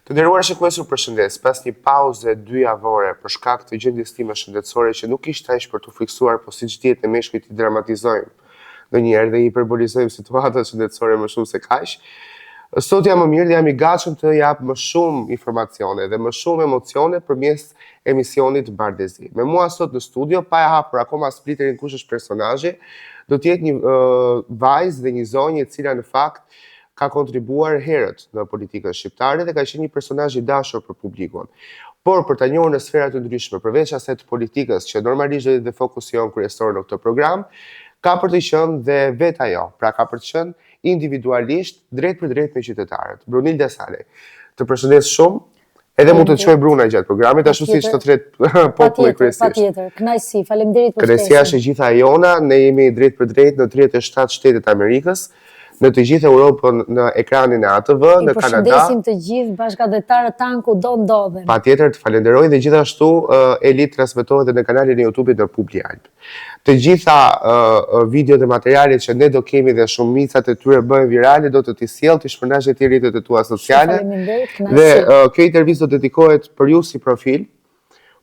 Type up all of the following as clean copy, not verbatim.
Të nderuar shikuesur, përshëndes. Pas një pauze 2 javore për shkak të gjendjes time shëndetësore që nuk ishte aq për të friksuar, po siç dihet ne meshkujt i dramatizojmë ndonjëherë dhe i hiperbolizojmë situatat shëndetësore më shumë se kaq. Sot jam më mirë dhe jam i gatshëm të jap më shumë informacione dhe më shumë emocione përmes emisionit Bardezi. Me mua sot në studio, pa e hapur akoma splitterin kush është personazhi, do të jetë një vajzë dhe një zonjë e cila në fakt ka kontribuar herët në politikën shqiptare dhe ka qenë një personazh i dashur për publikun. Por për ta njohur në sfera të ndryshme, përveç asaj të politikës, që normalisht është dhe fokusi jon kryesor në këtë program, ka për të qenë dhe vetë ajo, pra ka për të qenë individualisht drejt për drejt me qytetarët. Brunilda Salej, të përshëndes shumë, edhe mund të të qoj Bruna gjatë programit, ashtu si që të tret populli kryesisht. Patjetër, kënaqësi, faleminderit për ftesën. Kënaqësia është e gjitha jona, ne jemi drejt për drejt në 37 shtetet Amerikës, në të gjithë Europën në ekranin e ATV, në Kanada. I përshëndesim të gjithë bashkëdhetarët tanë ku do ndodhen. Patjetër, të falenderoj dhe gjithashtu Elit transmetohet dhe në kanalin e YouTube-it në Publi Alp. Të gjitha video dhe materialet që ne do kemi dhe shumicat e tyre bëhen virale, do të t'i sjell, t'i shpërndash e t'i rrjetet e tua sociale. Dhe kjo intervistë do dedikohet për ju si profil,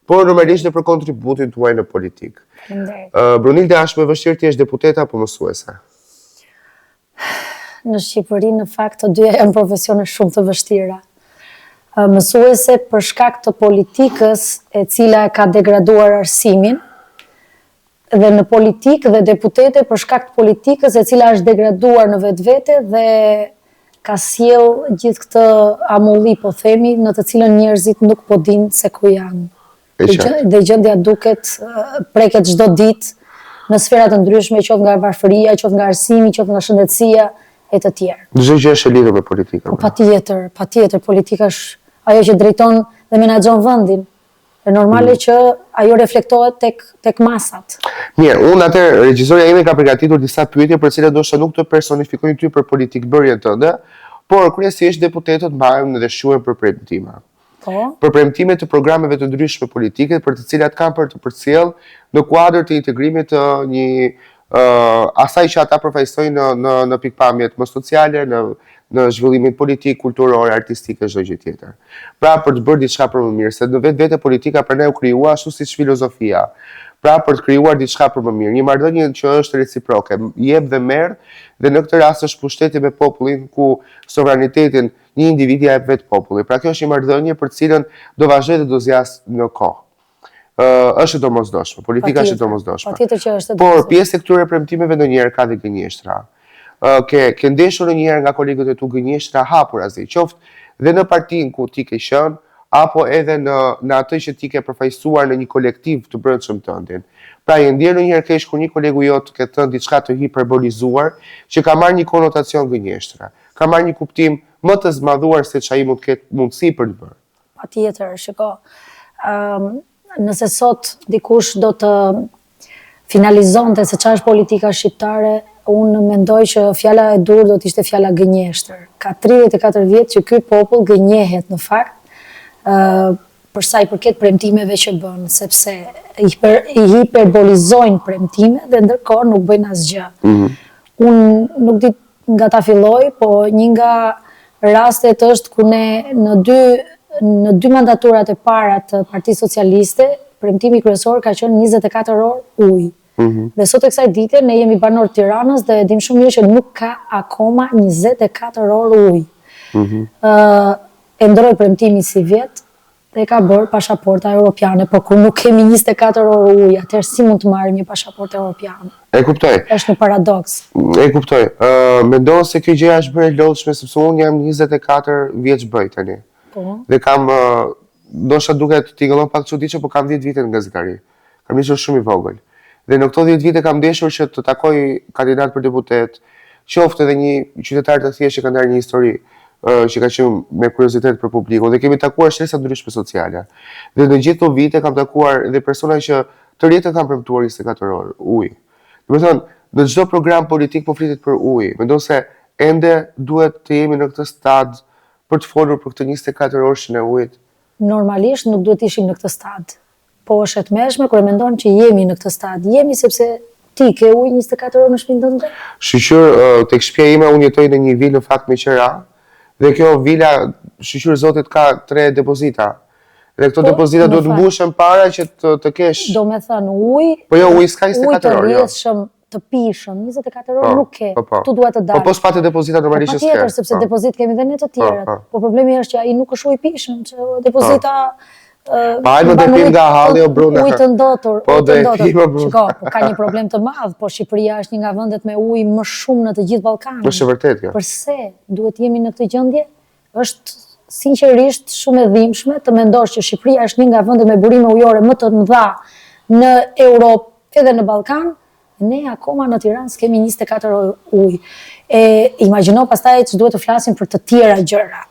por normalisht dhe për kontributin tuaj në politikë. Brunilda, është më vështirë ti jesh deputete apo mësuese? Në Shqipëri, në fakt, të dyja janë profesione shumë të vështira. Mësuese për shkak të politikës e cila ka degraduar arsimin, dhe në politikë dhe deputete për shkak të politikës e cila është degraduar në vetvete dhe ka sjell gjithë këtë amulli, po themi, në të cilën njerëzit nuk po dinë se ku janë. Dhe gjendja duket preket çdo ditë në sfera të ndryshme, qoftë nga varfëria, qoftë nga arsimi, qoftë nga shëndetësia e të tjerë. Çdo gjë është e lidhur me politikën. Patjetër, politika është ajo që drejton dhe menaxhon vendin. E normale që ajo reflektohet tek masat. Mirë, unë atë regjisorja ime ka përgatitur disa pyetje për cilat ndoshta nuk të personifikojnë ty për politikbërjen tënde, por kryesisht deputetët mbajnë dhe shuhen për premtime. Për premtime të programeve të ndryshme politike, për të cilat kanë për të përcjell në kuadër të integrimit të një asaj që ata përfaqësojnë në pikpamjet më sociale, në zhvillimin politik, kulturor, artistik e çdo gjë tjetër. Pra për të bërë diçka për më mirë, se në vetvete politika për ne u krijua ashtu siç filozofia. Pra për të krijuar diçka për më mirë, një marrëdhënie që është reciproke, jep dhe merr, dhe në këtë rast është pushteti me popullin ku sovranitetin një individi jep vetë popullit. Pra kjo është një marrëdhënie për cilën do vazhdoj dhe do zjas në kohë. Është e domosdoshme, politika është e domosdoshme. Por pjesë e këtyre premtimeve ndonjëherë ka dhe gënjeshtra. Ke ndeshur ndonjëherë nga kolegët e tu gënjeshtra hapura qoftë dhe në partinë ku ti ke qenë, apo edhe në atë që ti ke përfaqësuar në një kolektiv të brendshëm tëndin. Pra je ndjer ndonjëherë keq kur një kolegu jot ke thënë diçka të hiperbolizuar që ka marrë një konotacion gënjeshtra, ka marrë një kuptim më të zmadhuar se ç'ai mund të ketë mundësi për të bërë. Patjetër, shiko. Nëse sot dikush do të finalizonte se ç'është politika shqiptare, unë mendoj që fjala e dur do të ishte fjala gënjeshtër. Ka 34 vjet që ky popull gënjehet në fakt për sa i përket premtimeve që bën, sepse i hiperbolizojnë premtime dhe ndërkohë nuk bëjnë asgjë. Unë nuk di nga ta filloj, po një nga rastet është ku ne në dy mandaturat e para të Partisë Socialiste, premtimi kryesor ka qenë 24 orë ujë. Dhe sot e kësaj dite ne jemi banor Tiranës dhe dim shumë mirë që nuk ka akoma 24 orë ujë. E ndroi premtimi si vjet dhe ka bërë pasaporta europiane, por kur nuk kemi 24 orë ujë, atëherë si mund të marrim një pasaportë europiane? E kuptoj. Është një paradoks. E kuptoj. Mendon se kjo gjë është bërë e lodhshme sepse unë jam 24 vjeç bëj tani. Dhe kam, ndoshta duket t'i gëllon pak çuditshme, por kam 10 vite në gazetari. Kam qenë shumë i vogël. Dhe në këto 10 vite kam ndeshur që të takoj kandidat për deputet, qoftë edhe një qytetar të thjeshtë që ka ndarë një histori që ka qenë me kuriozitet për publikun, dhe kemi takuar shtesa ndryshme sociale. Dhe në gjithë këto vite kam takuar edhe persona që të rjetën kanë premtuar 24 orë ujë. Domethënë, në çdo program politik po flitet për ujë. Mendon se ende duhet të jemi në këtë stad për të folur për këtë 24 orëshin e ujit? Normalisht nuk duhet ishim në këtë stad. Po është e tmeshme kur e mendon që jemi në këtë stad. Jemi sepse ti ke ujë 24 orë në shtëpinë tënde? Shqyqyr, tek shtëpia ime unë jetoj në një vilë në fakt me qera, Dhe kjo vila, shqyqyr zotit, ka 3 depozita. Dhe këto depozita duhet mbushen para që të kesh... Do me thënë ujë... Po jo, ujë s'ka 24 orë, Ujë të rrjedhshëm, të pishëm, 24 orë nuk ke. Tu duhet të dalë. Po s'pate depozita normalisht s'ke. Patjetër, sepse depozit kemi dhe ne të tjerët. Po problemi është që ai nuk është ujë pishëm, që depozita... Pa hajde të pim nga halli o Bruna. Ujë të ndotur. Po do e pim o Bruna. Shiko, ka një problem të madh, po Shqipëria është një nga vendet me ujë më shumë në të gjithë Ballkanin. Është vërtet kjo. Përse duhet jemi në këtë gjendje? Është sinqerisht shumë e dhimbshme të mendosh që Shqipëria është një nga vendet me burime ujore më të mëdha në Europë edhe në Ballkan, ne akoma në Tiranë s'kemi 24 orë ujë. E imagjino pastaj që duhet të flasim për të tjera gjëra.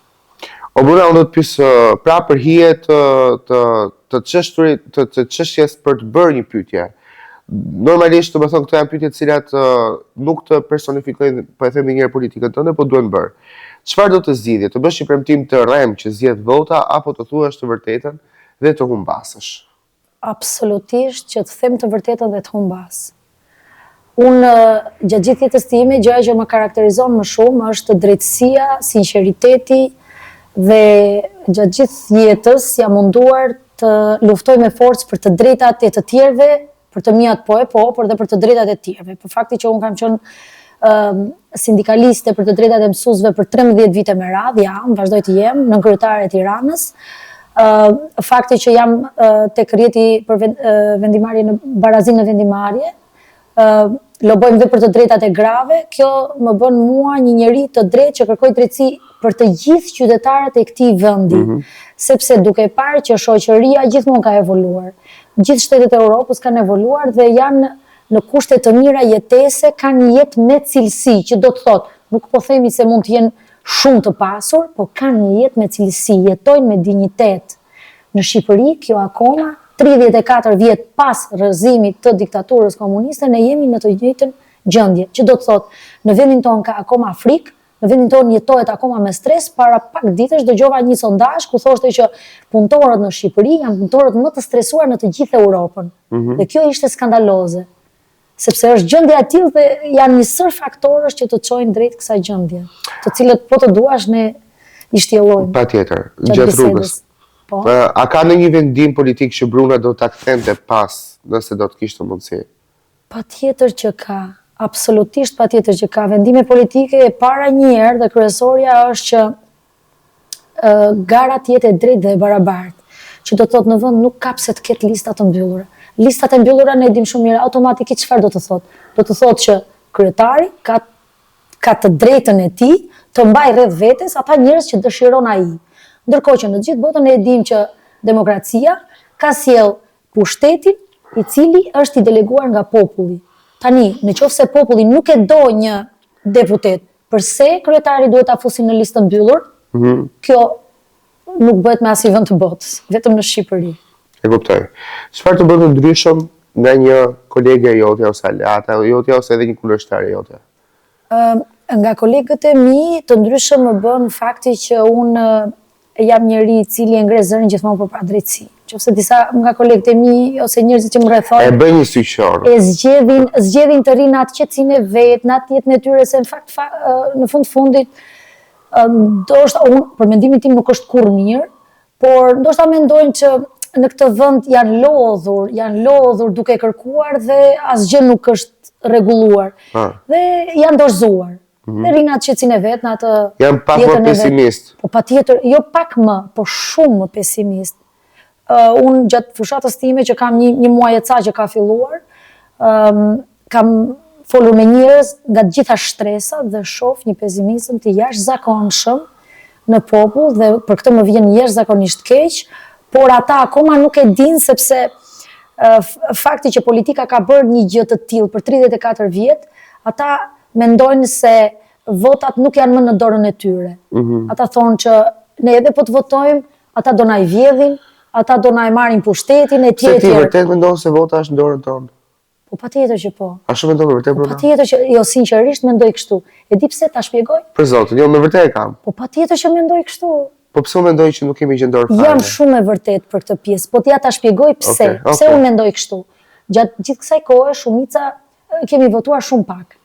O Bruna, unë do të pyesë pra për hije të çështjes për të bërë një pyetje. Normalisht, do të thonë, këto janë pyetje të cilat nuk të personifikojnë, po e themi njëherë politikën tënde, po duhen bërë. Çfarë do të zgjidhje? Të bësh një premtim të rrem që zgjedh vota apo të thuash të vërtetën dhe të humbasësh? Absolutisht që të them të vërtetën dhe të humbas. Unë gjatë gjithë jetës time, gjëja që më karakterizon më shumë është drejtësia, sinqeriteti dhe gjatë gjithë jetës jam munduar të luftoj me forcë për të drejtat e të tjerëve, për të mijat po, por dhe për të drejtat e tjerëve. Për fakti që unë kam qenë sindikaliste për të drejtat e mësuesve për 13 vite me radhë, vazhdoj të jem në kryetare e Tiranës. Fakti që jam tek rjeti për vendimarrje në barazinë në vendimarrje, lobojmë dhe për të drejtat e grave, kjo më bën mua një njeri të drejtë që kërkoj drejtësi për të gjithë qytetarët e këtij vendi, sepse duke parë që shoqëria gjithmonë ka evoluar. Gjithë shtetet e Europës kanë evoluar dhe janë në kushte të mira jetese, kanë një jetë me cilësi, që do të thotë, nuk po themi se mund të jenë shumë të pasur, po kanë një jetë me cilësi, jetojnë me dinjitet. Në Shqipëri, kjo akoma 34 vjet pas rrëzimit të diktaturës komuniste, ne jemi në të njëjtën gjendje, që do të thotë, në vendin tonë ka akoma frikë, në vendin tonë jetohet akoma me stres. Para pak ditësh dëgjova një sondazh ku thoshte që punëtorët në Shqipëri janë punëtorët më të stresuar në të gjithë Europën. Dhe kjo ishte skandaloze, sepse është gjendja e tillë dhe janë një sër faktorësh që të çojnë drejt kësaj gjendje, të cilët po të duash ne i shtjellojmë. Patjetër, gjatë rrugës. Po. A ka ndonjë vendim politik që Bruna do ta kthente pas, nëse do të kishte mundësi? Patjetër që ka. Absolutisht patjetër që ka. Vendime politike e para një herë dhe kryesorja është që gara të jetë e drejtë dhe e barabartë, që do të thotë në vend nuk ka pse të ketë lista të mbyllura. Listat e mbyllura ne dim shumë mirë automatikisht çfarë do të thotë. Do të thotë që kryetari ka të drejtën e tij të mbajë rreth vetes ata njerëz që dëshiron ai. Ndërkohë që në gjithë botën ne dim që demokracia ka sjell pushtetin i cili është i deleguar nga populli. Tani, në qoftë se populli nuk e do një deputet, përse kryetari duhet ta fusi në listë mbyllur? Kjo nuk bëhet me asnjë vend të botës, vetëm në Shqipëri. E kuptoj. Çfarë të bën të ndryshëm nga një kolege e jote ose aleata e jote ose edhe një kundërshtare e jote? Nga kolegët e mi të ndryshëm më bën fakti që unë jam njëri i cili e ngre zërin gjithmonë për padrejtësi. Qofse disa nga kolegët e mi ose njerëzit që më rrethojnë e bëjnë një syqor. E zgjedhin të rinë atë qetësinë e vet, në atë jetën e tyre, se në fakt në fundit ndoshta unë për mendimin tim nuk është kurrë mirë, por ndoshta mendojnë që në këtë vend janë lodhur duke kërkuar dhe asgjë nuk është rregulluar. Dhe janë dorëzuar. Dhe rinë atë qetësinë e vet, në atë janë pak më pesimist. Po patjetër, jo pak më, po shumë më pesimist. Unë gjatë fushatës time që kam një muaj e ca që ka filluar, kam folur me njerëz nga të gjitha shtresat dhe shoh një pesimizëm të jashtëzakonshëm në popull dhe për këtë më vjen jashtëzakonisht keq, por ata akoma nuk e dinë sepse fakti që politika ka bërë një gjë të tillë për 34 vjet, ata mendojnë se votat nuk janë më në dorën e tyre. Ata thonë që ne edhe po të votojmë, ata do na i vjedhin, ata do na e marrin pushtetin e tjerë. Se ti vërtet mendon se vota është në dorën tonë? Po patjetër që po. A shumë mendon vërtet për ta? Patjetër që jo, sinqerisht mendoj kështu. E di pse ta shpjegoj? Për zotin, jo me vërtet e kam. Po patjetër që mendoj kështu. Po pse mendoj që nuk kemi gjendor fare? Jam shumë e vërtet për këtë pjesë, po t'ja ta shpjegoj pse. Pse unë mendoj kështu. Gjatë gjithë kësaj kohe shumica kemi votuar shumë pak.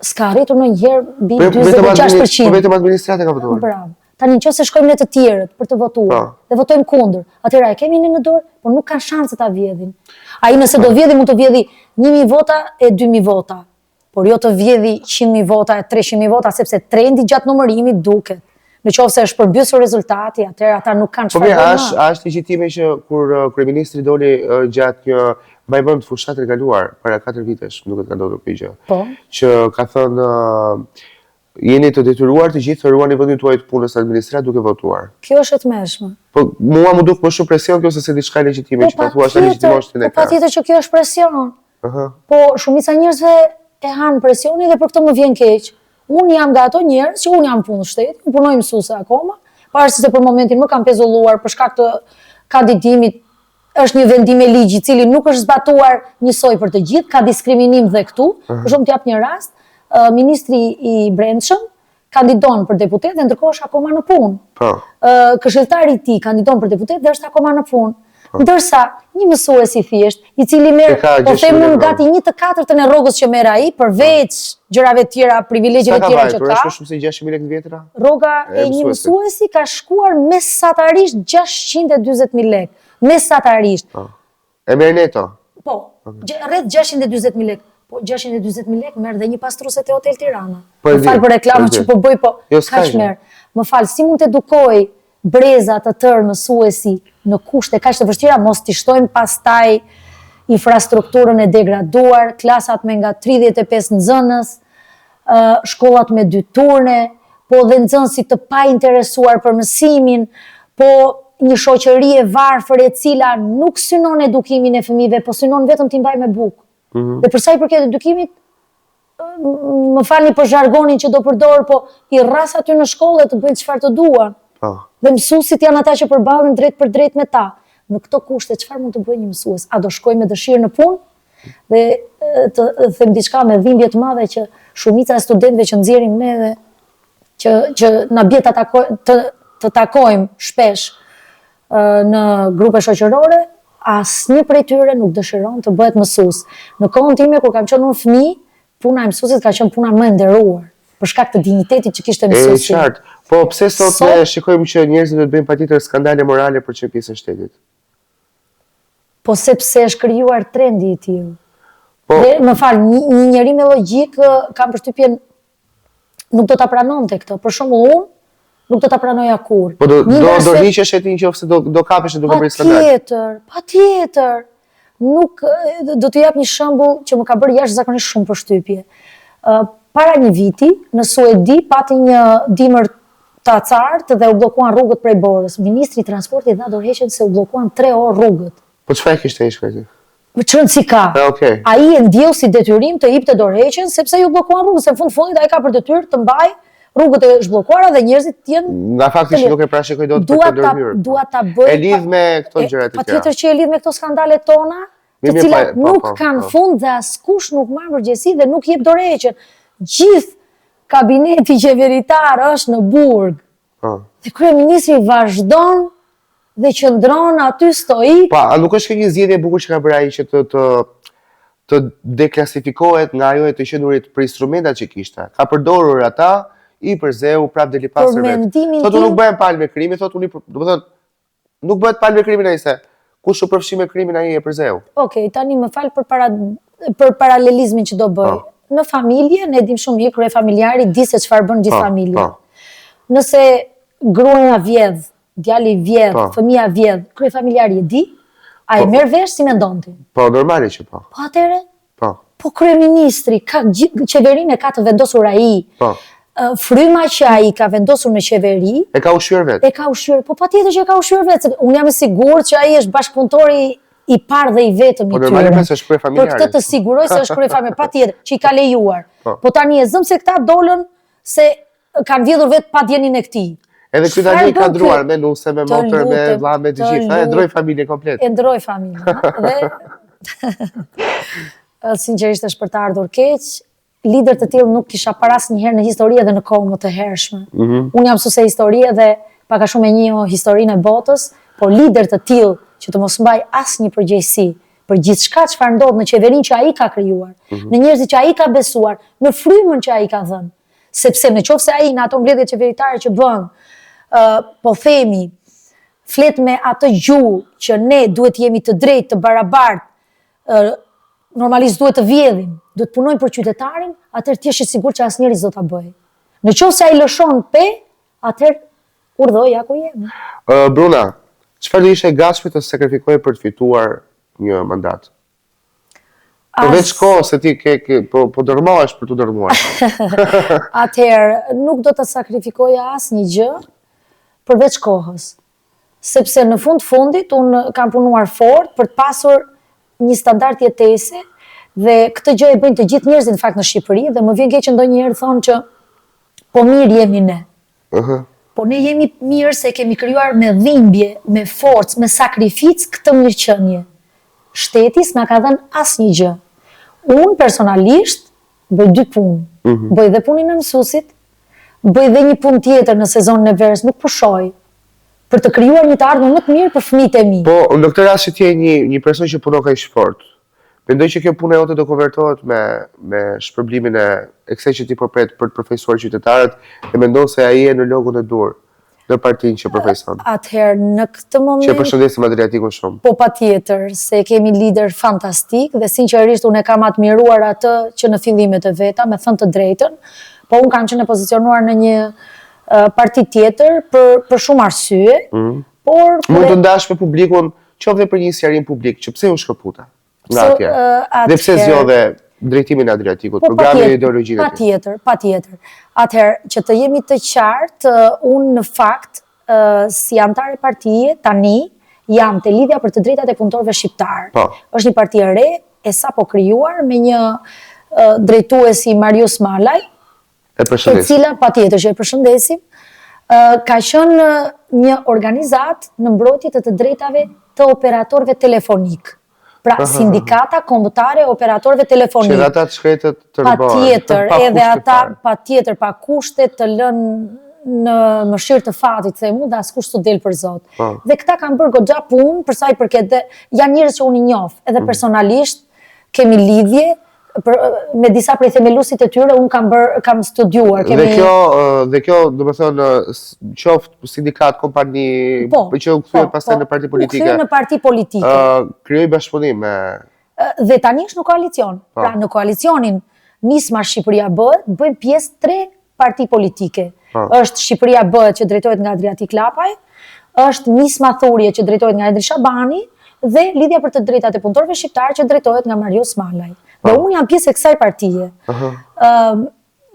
s'ka arritur ndonjëherë mbi Po 46%. vetëm administrata ka votuar. Bravo. Tani nëse shkojmë ne të tjerët për të votuar dhe votojmë kundër, atëherë e kemi ne në dorë, por nuk kanë shanse ta vjedhin. Ai nëse do vjedhi mund të vjedhi 1000 vota e 2000 vota, por jo të vjedhi 100.000 vota e 300.000 vota sepse trendi gjatë numërimit duket. Në qoftë se është përbysur rezultati, atëherë ata nuk kanë çfarë. Po është legjitime që kur kryeministri doli gjatë një mbajmend fushat e kaluar para 4 vitesh, nuk e ka ndodhur kjo gjë. Po. Që ka thënë jeni të detyruar të gjithë të ruani vendin tuaj të punës administrat duke votuar. Kjo është e tmeshme. Po mua më duk më shumë presion kjo se diçka legjitime që ta thuash legjitimosh ti ne. Po patjetër që kjo është presion. Po shumica e njerëzve e han presionin dhe për këtë më vjen keq. Unë jam nga ato njerëz që unë jam punë shtetit, unë punoj mësuese akoma, pavarësisht se për momentin më kam pezulluar për shkak të kandidimit. Është një vendim e ligji i cili nuk është zbatuar njësoj për të gjithë, ka diskriminim dhe këtu. Për shembull, t'jap një rast, ministri i Brendshëm kandidon për deputet dhe ndërkohë është akoma në punë. Këshilltari i tij kandidon për deputet dhe është akoma në punë. Ndërsa një mësues i thjesht, i cili merr, po them unë gati 1/4 e rrogës që merr ai, përveç gjërave të tjera, privilegjeve të tjera që ka. Është shumë se 6.000 lekë në vjetra. Rroga e një mësuesi ka shkuar mesatarisht 640.000 lekë. Mesatarisht. E merr neto. Po, rreth 640.000 lekë. Po 640.000 lekë merr dhe një pastruese te Hotel Tirana. Më fal për reklamën që po bëj, po kaq merr. Më fal, si mund të edukoj breza të tërë mësuesi në kushte kaq të vështira, mos t'i shtojmë pastaj infrastrukturën e degraduar, klasat me nga 35 nxënës, shkollat me 2 turne, po dhe nxënësit të pa interesuar për mësimin, po një shoqëri e varfër e cila nuk synon edukimin e fëmijëve, po synon vetëm t'i mbaj me bukë. Dhe për sa i përket edukimit, më falni për zhargonin që do përdor, po i rras aty në shkollë të bëjnë çfarë të duan. Dhe mësuesit janë ata që përballen drejt për drejt me ta. Në këto kushte çfarë mund të bëjë një mësues? A do shkoj me dëshirë në punë? Dhe të them diçka me dhimbje të madhe që shumica e studentëve që nxjerrim ne dhe që na bie të takojmë shpesh në grupe shoqërore, asnjë prej tyre nuk dëshiron të bëhet mësues. Në kohën time kur kam qenë unë fëmijë, puna e mësuesit ka qenë puna më e nderuar për shkak të dinjitetit që kishte mësuesi. Qartë. Po pse sot ne shikojmë që njerëzit do të bëjnë patjetër skandale morale për çdo pjesë e shtetit? Po sepse është krijuar trendi i tillë. Dhe më fal, një njeri me logjik kam përshtypjen nuk do ta pranonte këtë. Për shembull unë nuk do ta pranoja kurrë. Po do hiqesh ti nëse do kapesh duke bërë skandal. Patjetër. Nuk do të jap një shembull që më ka bërë jashtëzakonisht shumë përshtypje. Para një viti në Suedi pati një dimër të acartë dhe u bllokuan rrugët prej Borës. Ministri i Transportit dha dorëheqjen se u bllokuan 3 orë rrugët. Po çfarë kishte ai shkruar? Çrëndsi ka. Ai e ndjeu si detyrim të jepte dorëheqjen sepse ju bllokuan rrugën, se në fundit ai ka për detyrë të mbajë rrugët e zhbllokuara dhe njerëzit të jenë nga fakti që nuk e parashikoj dot për të ndërhyrë. Dua ta bëj. E lidh me këto gjëra të tjera. Patjetër që e lidh me këto skandalet tona, të cilat nuk kanë fund dhe askush nuk marr përgjegjësi dhe nuk jep dorëheqjen. Gjithë kabineti qeveritar është në burg. Dhe kryeministri vazhdon dhe qëndron aty stoik. Pa, a nuk është një zgjedhje e bukur që ka bërë ai që të deklasifikohet nga ajo e të qenurit për instrumentat që kishte. Ka përdorur ata, i përzeu, prap deli pasër vetë. Thotë nuk bëhen palë me krimi, thotë unë, do të thotë, nuk bëhet palë me krimin ai se kush u përfshi me krimin ai e përzeu. Okej, tani më fal për paralelizmin që do bëj. Në familje, ne dim shumë mirë, kryefamiljari di se çfarë bën gjithë familja. Nëse gruaja vjedh, djali vjedh, fëmia vjedh, kryefamiljari e di, a e merr vesh si mendon ti? Po, normale që po. Po atëre? Po. Po kryeministri, qeverinë e ka të vendosur ai. Po. Fryma që ai ka vendosur në qeveri, e ka ushqyer vetë. E ka ushqyer, po patjetër që e ka ushqyer vetë. Unë jam e sigurt që ai është bashkëpunëtori i parë dhe i vetëm i tyre. Po normalisht është kryefamiljari. Për këtë të siguroj se është kryefamiljari, patjetër, që i ka lejuar. Po tani e zëm se këta dolën se kanë vjedhur vetë pa djenin e këtij. Edhe ky tani ka ndruar me nuse, me motër, me vlla, me të gjitha, e ndroi familjen komplet. E ndroi familjen. Dhe sinqerisht është për të ardhur keq. Lider të tillë nuk kisha parë asnjëherë në histori dhe në kohë më të hershme. Unë jam mësuese historie dhe pak a shumë e njeh historinë e botës, por lider të tillë që të mos mbaj asnjë përgjegjësi për gjithçka çfarë ndodh në qeverinë që ai ka krijuar, në njerëzit që ai ka besuar, në frymën që ai ka dhënë. Sepse nëse ai në ato mbledhje qeveritare që bën, po themi, flet me atë gjuhë që ne duhet jemi të drejtë, të barabartë, normalisht duhet të vjedhim, duhet punojmë për qytetarin, atëherë ti je i sigurt që asnjëri s'do ta bëjë. Nëse ai lëshon atëherë urdhoj ku jemi. Bruna, çfarë do ishe gatshme të sakrifikoje për të fituar një mandat? Përveç kohës se ti po dërmohesh për të dërmuar. Atëherë, nuk do të sakrifikoja asnjë gjë përveç kohës. Sepse në fundit, unë kam punuar fort për të pasur një standard jetese dhe këtë gjë e bëjnë të gjithë njerëzit në fakt në Shqipëri dhe më vjen keq që ndonjëherë thonë që po mirë jemi ne. Po ne jemi mirë se kemi krijuar me dhimbje, me forcë, me sakrificë këtë mirëqenie. Shteti s'na ka dhënë asnjë gjë. Unë personalisht bëj 2 punë. Bëj dhe punin e mësuesit, bëj dhe një punë tjetër në sezonin e verës, nuk pushoj, për të krijuar një të ardhmë më të mirë për fëmijët e mi. Po, në këtë rast që ti je një person që punon kaq fort, mendoj që kjo punë jote do konvertohet me shpërblimin e kësaj që ti përpret për të përfaqësuar qytetarët dhe mendon se ai je në logun e dur në partinë që përfaqëson. Atëherë, në këtë moment... Që përshëndesim Adriatikun shumë. Po patjetër, se kemi lider fantastik dhe sinqerisht unë e kam admiruar atë që në fillimet e veta, me thënë të drejtën, po unë kam qenë pozicionuar në një parti tjetër për shumë arsye, por... Mund të ndash me publikun, qoftë për një sqarim publik, që pse u shkëputa nga atje? Dhe pse zgjodhe drejtimin e Adriatikut, programin e ideologjikë? Patjetër. Atëherë, që të jemi të qartë, unë në fakt, si anëtare partije, tani, jam të lidhja për të drejtat e punëtorëve shqiptarë. Është një parti e re, e sapo krijuar me një drejtuesi Marius Malaj, e cila, patjetër që e përshëndesim, ka qenë një organizat në mbrojtje të drejtave të operatorëve telefonik. Pra, sindikata kombëtare e operatorëve telefonik. Që ata të shkretët të rëbërë. Patjetër, edhe ata patjetër pa kushte të lënë në mëshirë të fatit, themu, dhe askush të del për Zot. Dhe këta kanë bërë goxha punë, për sa i përket dhe janë njerëz që unë i njoh, edhe personalisht kemi lidhje me disa prej themeluesit e tyre, unë kam studiuar. Dhe kjo, do të thonë, qoftë sindikat, kompani, që u kthyer pastaj në parti politike. U kthyer në parti politike. Krijoi bashkëpunim me... Dhe tani është në koalicion. Pra, në koalicionin Nisma Shqipëria bëhet, bëjmë pjesë 3 parti politike. Është Shqipëria bëhet që drejtohet nga Adriatik Lapaj, është Nisma Thurje që drejtohet nga Edi Shabani dhe Lidhja për të drejtat e punëtorëve shqiptarë që drejtohet nga Marius Malaj. Dhe unë jam pjesë e kësaj partije.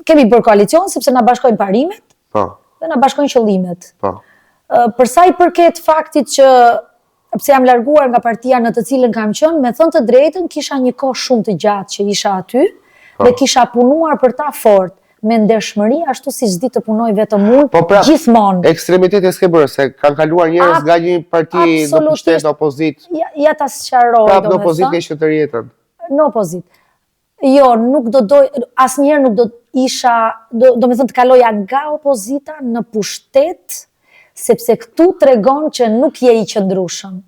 Kemi bërë koalicion sepse na bashkojnë parimet dhe na bashkojnë qëllimet. Për sa i përket faktit që pse jam larguar nga partia në të cilën kam qenë, me thënë të drejtën, kisha një kohë shumë të gjatë që isha aty dhe kisha punuar për ta fort, me ndershmëri, ashtu si s'di të punoj vetëm unë, gjithmonë. Ekstremitete s'ke bërë, se kanë kaluar njerëz nga një parti në pushtet, në opozit. Ja ta sqaroj, prap në opozit ke qenë të rjetën. Në opozit. Jo, nuk do doj, asnjëherë nuk do isha, do me thënë të kaloja nga opozita në pushtet, sepse këtu tregon që nuk je i qëndrueshëm.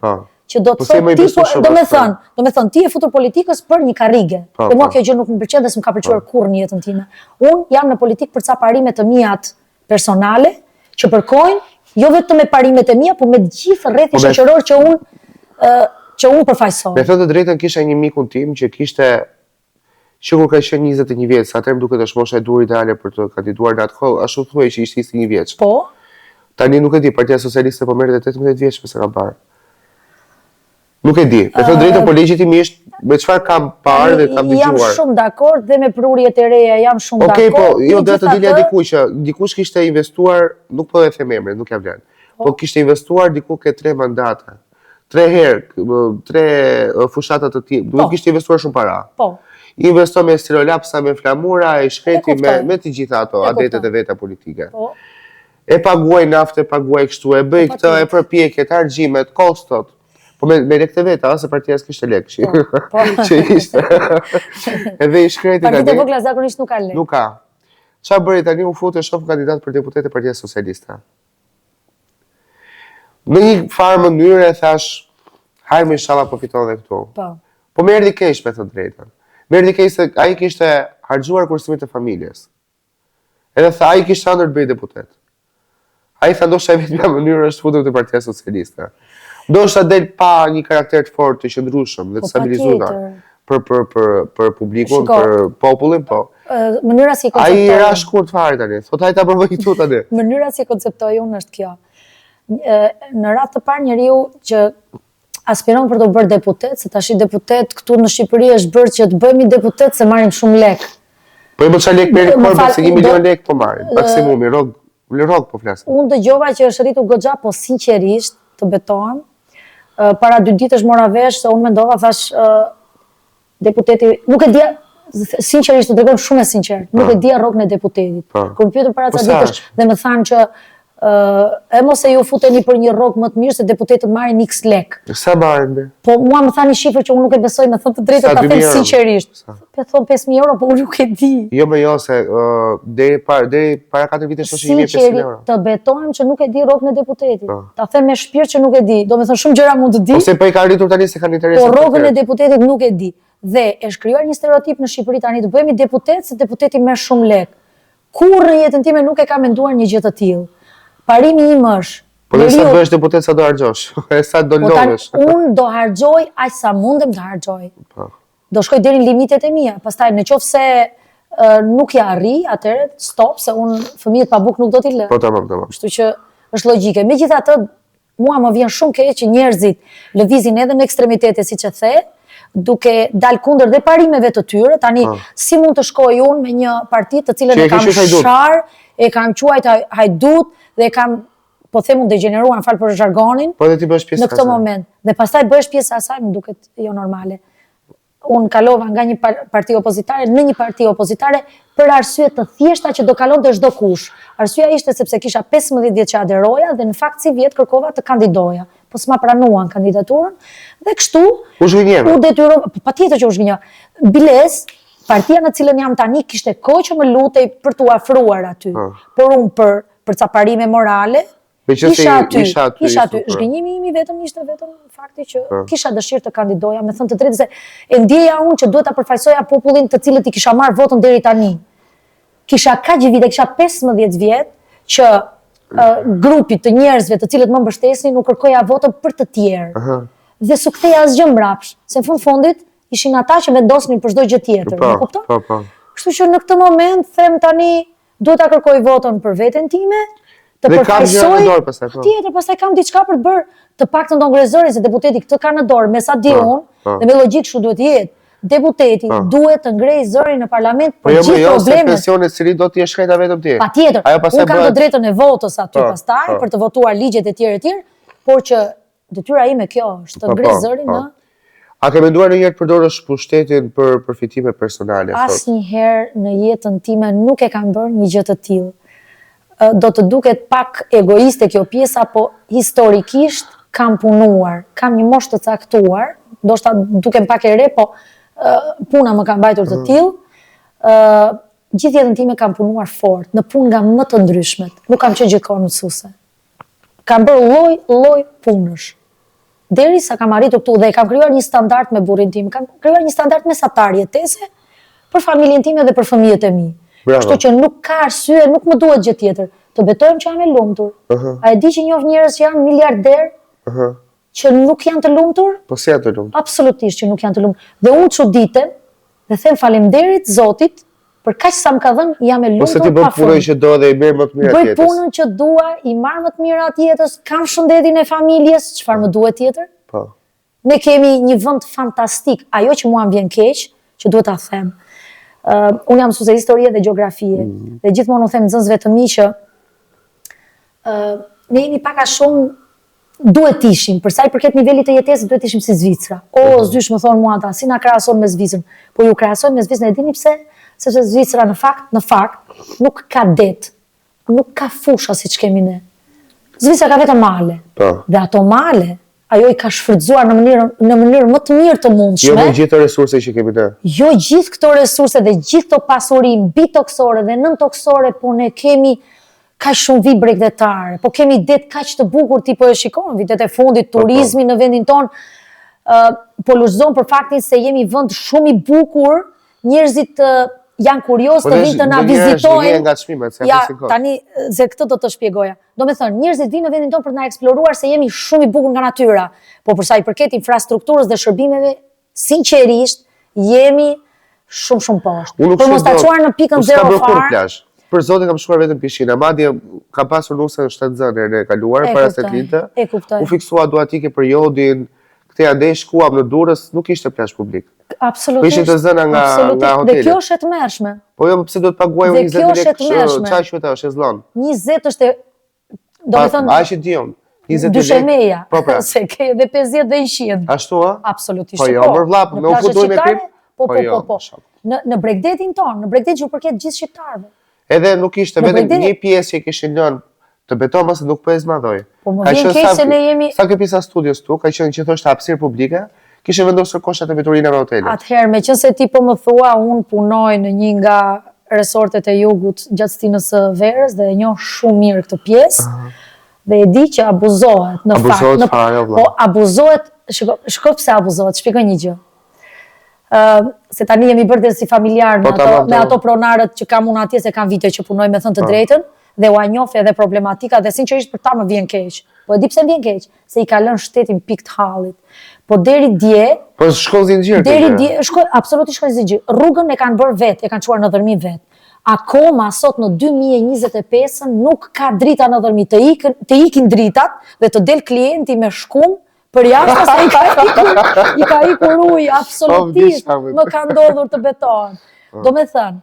Që do të thotë ti, do me thënë, ti e futur politikës për një karrige. Dhe mua kjo gjë nuk më pëlqen dhe s'm ka pëlqyer kurrë në jetën time. Unë jam në politikë për ca parime të mijat personale, që përkojnë, jo vetëm me parimet e mia, por me gjithë rrethi shoqëror që unë përfaqësoj. Me thënë të drejtën, kisha një mikun tim që kishte, që kur ka qenë 21 vjeç, atëherë më duket është mosha e dur ideale për të kandiduar në atë kohë, ashtu thuaj që ishte 21 vjeç. Po. Tani nuk e di, Partia Socialiste po merret 18 vjeç pse ka parë. Nuk e di. Me thënë drejtën, po legjitimisht me çfarë kam parë dhe kam dëgjuar. Jam shumë dakord dhe me prurjet e reja jam shumë dakord. Okej, po, jo do të dilja diku që dikush kishte investuar, nuk po e them emrin, nuk jam vlen. Po kishte investuar diku ke 3 mandate. 3 herë, 3 fushata të tilla. Duhet kishte investuar shumë para. Po. Investo me Stirolapsa, me Flamura, e shkreti me të gjitha ato adetet e veta politike. E paguaj naftë, e paguaj kështu, e bëj këtë, e përpjekjet, argjimet, kostot. Po me lekë të veta, se partia s'kishte lekë, që ishte. Edhe i shkreti tani. Partitë e vogla zakonisht nuk ka lekë. Nuk ka. Qa bëri tani u futë e shoh kandidat për deputet e Partia Socialiste. Në një farë mënyrë e thash, hajmë inshallah po fiton dhe këtu. Po më erdhi keq me të drejtën. Më erdhi keq se ai kishte harxuar kursimin e familjes. Edhe tha ai kishte ëndër të bëjë deputet. Ai tha ndoshta vetëm mënyrë është futur te Partia Socialiste. Ndoshta del pa një karakter të fortë të qëndrueshëm dhe të stabilizuar për publikun, për popullin, po. Mënyra si konceptoj. Ai ra shkurt fare tani. Thot ai ta provoj këtu tani. Mënyra si konceptoj unë është kjo. Në radhë të parë njeriu që aspiron për të bërë deputet, se tash i deputet këtu në Shqipëri është bërë që të bëhemi deputet se marrim shumë lek. Po i më çfarë lek merri korbe se 1 milion lek po marrin. Maksimumi, rrog po flas. Unë dëgjova që është rritur goxha, po sinqerisht të betohem, para 2 ditësh mora vesh se unë mendova, thash deputeti, nuk e dia, sinqerisht të tregoj shumë e sinqert, nuk e dia rrogën e deputetit. Kur më pyetën para ca ditësh dhe më thanë që e mos e ju futeni për një rrogë më të mirë se deputetët marrin X lek. Sa marrin be? Po mua më thanë një shifër që unë nuk e besoj, me thënë të drejtën, ta them sinqerisht. Po thon 5.000 euro, po unë nuk e di. Jo më jo se deri para 4 vitesh është 1.500 euro. Sinqerisht të betohem që nuk e di rrogën e deputetit. Ta them me shpirt që nuk e di. Domethënë shumë gjëra mund të di. Ose po i ka arritur tani se kanë interes. Po rrogën e deputetit nuk e di. Dhe e shkrijuar një stereotip në Shqipëri tani të bëhemi deputet se deputeti merr shumë lek. Kurrë në jetën time nuk e kam menduar një gjë të tillë. Parimi im është. Po dhe sa bëhesh deputet sa do harxhosh? E sa do lodhesh? Unë do harxoj aq sa mundem të harxoj. Do shkoj deri në limitet e mia. Pastaj nëse nuk ja arri, atëherë stop, se unë fëmijët pa bukë nuk do t'i lë. Po tamam. Kështu që është logjike. Megjithatë, mua më vjen shumë keq që njerëzit lëvizin edhe në ekstremitete, siç e the, duke dal kundër dhe parimeve të tyre. Tani si mund të shkoj unë me një parti të cilën e kam shar, e kam quajt hajdut dhe e kam, po them unë, degeneruar, fal për zhargonin. Po dhe ti bësh pjesë në këtë moment. Dhe pastaj bëhesh pjesë e asaj, më duket jo normale. Unë kalova nga një parti opozitare në një parti opozitare për arsye të thjeshta që do kalonte çdo kush. Arsyeja ishte sepse kisha 15 vjet që aderoja dhe në fakt si vjet kërkova të kandidoja. Po s'ma pranuan kandidaturën dhe kështu u zhgënjeva. U detyrova, patjetër që u zhgënjova. Biles, partia në cilën jam tani kishte kohë që më lutej për t'u afruar aty. Por unë për ca parime morale isha aty. Zhgënjimi im i vetëm ishte vetëm fakti që kisha dëshirë të kandidoja, me thënë të drejtë se e ndjeja unë që duhet ta përfaqësoja popullin të cilët i kisha marrë votën deri tani. Kisha kaq vite, kisha 15 vjet që grupit të njerëzve të cilët më mbështesnin nuk kërkoja votën për të tjerë. Dhe s'u ktheja asgjë mbrapsh, se në fundit ishin ata që vendosnin për çdo gjë tjetër, e kupton? Po. Kështu që në këtë moment them tani duhet ta kërkoj votën për veten time, të përfaqësoj. Tjetër, pastaj kam diçka për të bërë, të paktën do ngrezëri se deputeti këtë ka në dorë, me sa di unë, dhe me logjik kështu duhet jetë. Deputeti duhet të ngrej zërin në parlament për gjithë problemet. Po jo, se pensionet cili do t'i shkreta vetëm ti. Patjetër. Unë kam të drejtën e votës aty pastaj për të votuar ligjet e tjerë, por që detyra ime kjo është të ngrej zërin në. A ke menduar ndonjëherë të përdorësh pushtetin për përfitime personale? Asnjëherë në jetën time nuk e kam bërë një gjë të tillë. Do të duket pak egoiste kjo pjesa, po historikisht kam punuar, kam një moshë të caktuar, ndoshta dukem pak e re, po puna më ka mbajtur të tillë. Gjithë jetën time kam punuar fort, në punë nga më të ndryshmet. Nuk kam qenë gjithkohë mësuese. Kam bërë lloj punësh. Derisa kam arritur këtu dhe kam krijuar një standard me burrin tim, kam krijuar një standard mesatar jetese për familjen time dhe për fëmijët e mi. Kështu që nuk ka arsye, nuk më duhet gjë tjetër. Të betojmë që jam e lumtur. A e di që njoh njerëz që janë miliarder, që nuk janë të lumtur? Po si janë të lumtur? Absolutisht që nuk janë të lumtur. Dhe unë çuditem dhe them faleminderit Zotit për kaq sa më ka dhënë, jam e lumtur. Ose ti bën punën që do dhe i merr më të mira tjetër. Bëj punën që dua, i marr më të mira tjetër, kam shëndetin e familjes, çfarë më duhet tjetër? Po. Ne kemi një vend fantastik, ajo që mua më vjen keq, që duhet ta them. Unë jam mësuese historie dhe gjeografie, dhe gjithmonë u them nxënësve të mi që ne jemi pak a shumë duhet ishim, për sa i përket nivelit të jetesës duhet ishim si Zvicra. Zysh më thonë mua ata, si na krahason me Zvicrën, po ju krahasojmë me Zvicrën, e dini pse? Sepse Zvicra në fakt nuk ka det, nuk ka fusha siç kemi ne. Zvicra ka vetëm male. Dhe ato male ajo i ka shfrytzuar në mënyrë më të mirë të mundshme. Jo me gjithë resurset që kemi ne. Jo gjithë këto resurse dhe gjithë këto pasuri bitoksore dhe nëntoksore, po ne kemi kaq shumë vit bregdetare, po kemi det kaq të bukur, ti po e shikon vitet e fundit, turizmi në vendin ton, po lulëzon për faktin se jemi vend shumë i bukur, njerëzit janë kurios të vinë të na vizitojnë. Ja, tani, se këtë do të shpjegoja. Do me thënë, njerëzit vinë në vendin tonë për të na eksploruar se jemi shumë i bukur nga natyra. Po përsa i përket infrastrukturës dhe shërbimeve, sinqerisht, jemi shumë poshtë. Për mos ta çuar në pikën zero fare. Për zotin kam shkuar vetëm pishinë, madje kam pasur nusën shtatzënë herën e kaluar para se të linte. U fiksua duatike periodin, këtë andej shkuam në Durrës, nuk ishte plazh publik. Absolutisht. Po ishin të zëna nga hotelet. Dhe kjo është e tmerrshme. Po jo, pse do të paguaj 20 lekë? Çfarë quhet ajo, shezllon? 20 është do të thonë. A është dion? 20 lekë. Dyshemeja. Se ke edhe 50 dhe 100. Ashtu a? Absolutisht. Po jo, më vllap, më u futoi me krim. Po. Në Bregdetin tonë, në Bregdet ju përket gjithë shqiptarëve. Edhe nuk ishte vetëm një pjesë që kishin lënë të betonë se nuk po e zmadhoi. Po më vjen keq se ne jemi sa ke pisa studios tu, ka qenë që thoshte hapësirë publike, kishin vendosur koshat e veturinave në hotelet. Atëherë, meqense ti po më thua, unë punoj në një nga resortet e jugut gjatë stinës së verës dhe e njoh shumë mirë këtë pjesë. Dhe e di që abuzohet në fakt. Po abuzohet, shiko pse abuzohet, shpjegoj një gjë. Se tani jemi bërë dhe si familjar me ato pronarët që kam unë atje se kam vite që punoj me thënë të drejtën dhe u anjof edhe problematika dhe sinqerisht për ta më vjen keq. Po e di pse më vjen keq, se i ka lënë shtetin pikë të hallit. Po deri dje... Po shkon zinxhir. Deri dje, absolutisht shkon zinxhir. Rrugën e kanë bërë vetë, e kanë çuar në dhërmi vetë. Akoma sot në 2025 nuk ka drita në dhërmi, të ikin dritat dhe të del klienti me shkum për jashtë se i ka ikur ujë, absolutisht, më ka ndodhur të betohen. Do me thënë,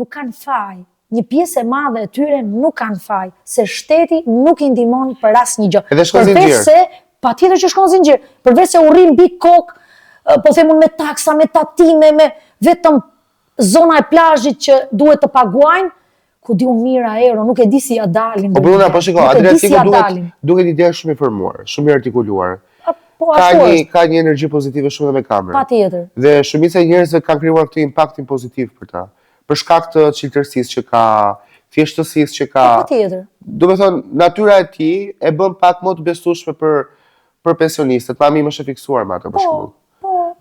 nuk kanë faj, një pjesë e madhe e tyre nuk kanë faj, se shteti nuk i ndihmon për asnjë gjë. Edhe shkon zinxhir. Përveç se, patjetër që shkon zinxhir, përveç se urrin mbi kokë, po themun me taksa, me tatime, me vetëm zona e plazhit që duhet të paguajnë, ku di unë mirë aero, nuk e di si ja dalin. Po Bruna, po shiko, Adriatiku duhet ide shumë i formuar, shumë i artikuluar. Ka një energji pozitive shumë dhe me kamerë. Patjetër. Dhe shumica e njerëzve kanë krijuar këtë impaktin pozitiv për ta. Për shkak të çiltërsisë që ka, thjeshtësisë që ka. Patjetër. Do të thonë, natyra e tij e bën pak më të besueshme për pensionistët. Mami më është fiksuar me atë për shembull.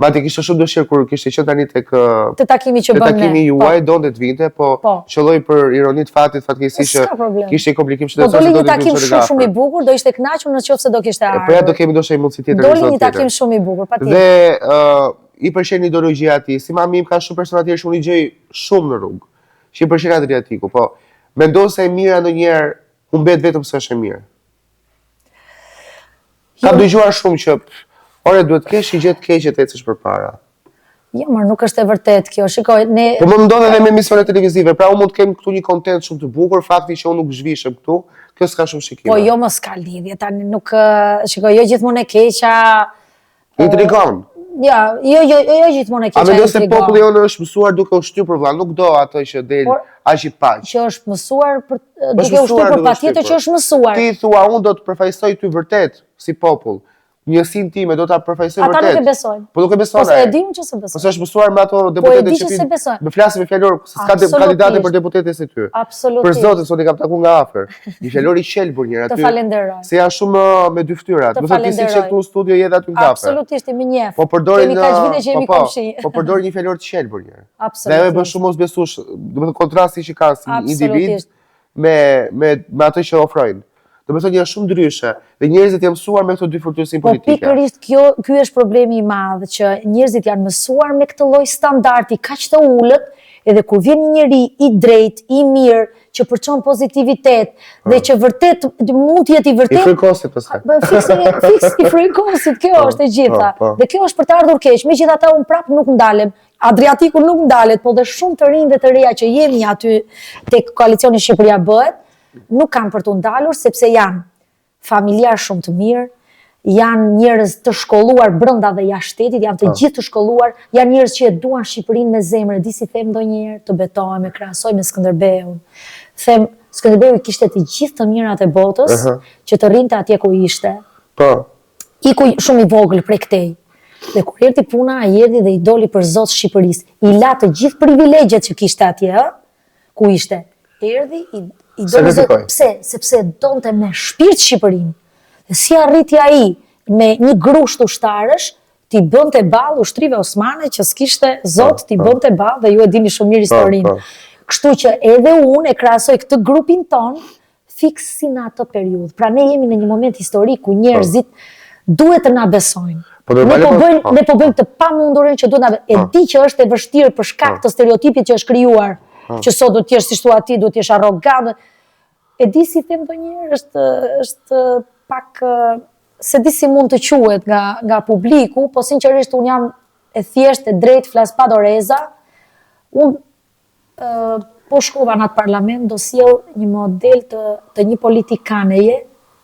Madje kishte shumë dëshirë kur kishte qenë tani tek te takimi që bën ne. Te takimi juaj donte të vinte, po qelloi për ironi të fatit fatkeqësisht që kishte komplikim shtetëror. Po doli një takim shumë i bukur, do ishte kënaqur nëse do kishte ardhur. Po ja do kemi ndoshta një mundësi tjetër. Doli një takim shumë i bukur, patjetër. Dhe i pëlqen ideologjia e tij. Si mami im ka shumë persona të tjerë që unë i gjej shumë në rrugë. Që i pëlqen Adriatiku, po mendon se e mira ndonjëherë u mbet vetëm se është e mirë. Kam dëgjuar shumë që ore duhet kesh i gjetë keq të ecësh përpara. Jo, mar nuk është e vërtet kjo. Shikoj, ne po më ndodh edhe me emisione televizive. Pra unë mund të kem këtu një kontent shumë të bukur, fakti që unë nuk zhvishem këtu, kjo s'ka shumë shikime. Po jo, mos ka lidhje, tani nuk shikoj, jo gjithmonë e keqa. Intrigon. Ja, jo gjithmonë e keqa. A mendon se populli jonë është mësuar duke u shtyr për vëlla, nuk do atë që del aq i paq. Që është mësuar duke u shtyr për patjetër që është mësuar. Ti thua unë do të përfaqësoj ty vërtet si popull. Njësinë time do ta përfaqësoj vërtet. Ata nuk e besojnë. Po nuk e besojnë. Po se e diun që se besojnë. Po se është mësuar me ato deputetë që më flasin me fjalor, se s'ka kandidate për deputete si ty. Absolutisht. Për zotin, sot e kam takuar nga afër. Një fjalor i qelbur njëra aty. Të falenderoj. Se janë shumë me dy fytyrat. Do të thotë si që këtu në studio je aty në kafe. Absolutisht i më njeh. Po përdorin kaq vite që jemi komshi. Po përdorin një fjalor të qelbur njëra. Absolutisht. Dhe ajo bën shumë mosbesues, do të thotë kontrasti që ka si individ me atë që ofrojnë. Do të thonë janë shumë ndryshe dhe njerëzit janë mësuar me këto dy fortësi politike. Po pikërisht ky është problemi i madh që njerëzit janë mësuar me këtë lloj standardi kaq të ulët, edhe kur vjen një njeri i drejtë, i mirë, që përçon pozitivitet dhe që vërtet mund të jetë i vërtet. I frikosit pastaj. Fiks i frikosit, kjo është e gjitha. Dhe kjo është për të ardhur keq. Megjithatë unë prap nuk ndalem. Adriatiku nuk ndalet, po dhe shumë të rinj dhe të reja që jemi aty tek koalicioni Shqipëria bëhet, nuk kanë për të ndalur, sepse janë familjar shumë të mirë, janë njerëz të shkolluar brenda dhe jashtë shtetit, janë të gjithë të shkolluar, janë njerëz që e duan Shqipërinë me zemër, di si them ndonjëherë, të betohem, e krahasoj me Skënderbeun. Them, Skënderbeu i kishte të gjithë të mirat e botës, që të rrinte atje ku ishte. Po. Iku shumë i vogël prej këtej. Dhe kur erdhi puna, ai erdhi dhe i doli për zot Shqipërisë. I la të gjithë privilegjet që kishte atje, ku ishte. Erdhi i doli pse? Sepse donte me shpirt Shqipërinë. Dhe si arriti ai me një grusht ushtarësh, t'i bënte ballë ushtrive osmane që s'kishte zot t'i bënte ballë dhe ju e dini shumë mirë historinë. Kështu që edhe unë e krahasoj këtë grupin ton fiks si në atë periudhë. Pra ne jemi në një moment historik ku njerëzit duhet të na besojnë. Ne po bëjmë të pamundurin që duhet na besojnë. E di që është e vështirë për shkak të stereotipit që është krijuar, që sot duhet të jesh si thua ti, duhet të jesh arrogant. E di si them ndonjëherë është pak se di si mund të quhet nga publiku, po sinqerisht unë jam e thjesht e drejt, flas pa doreza. Unë po shkova në atë parlament, do sjell një model të një politikaneje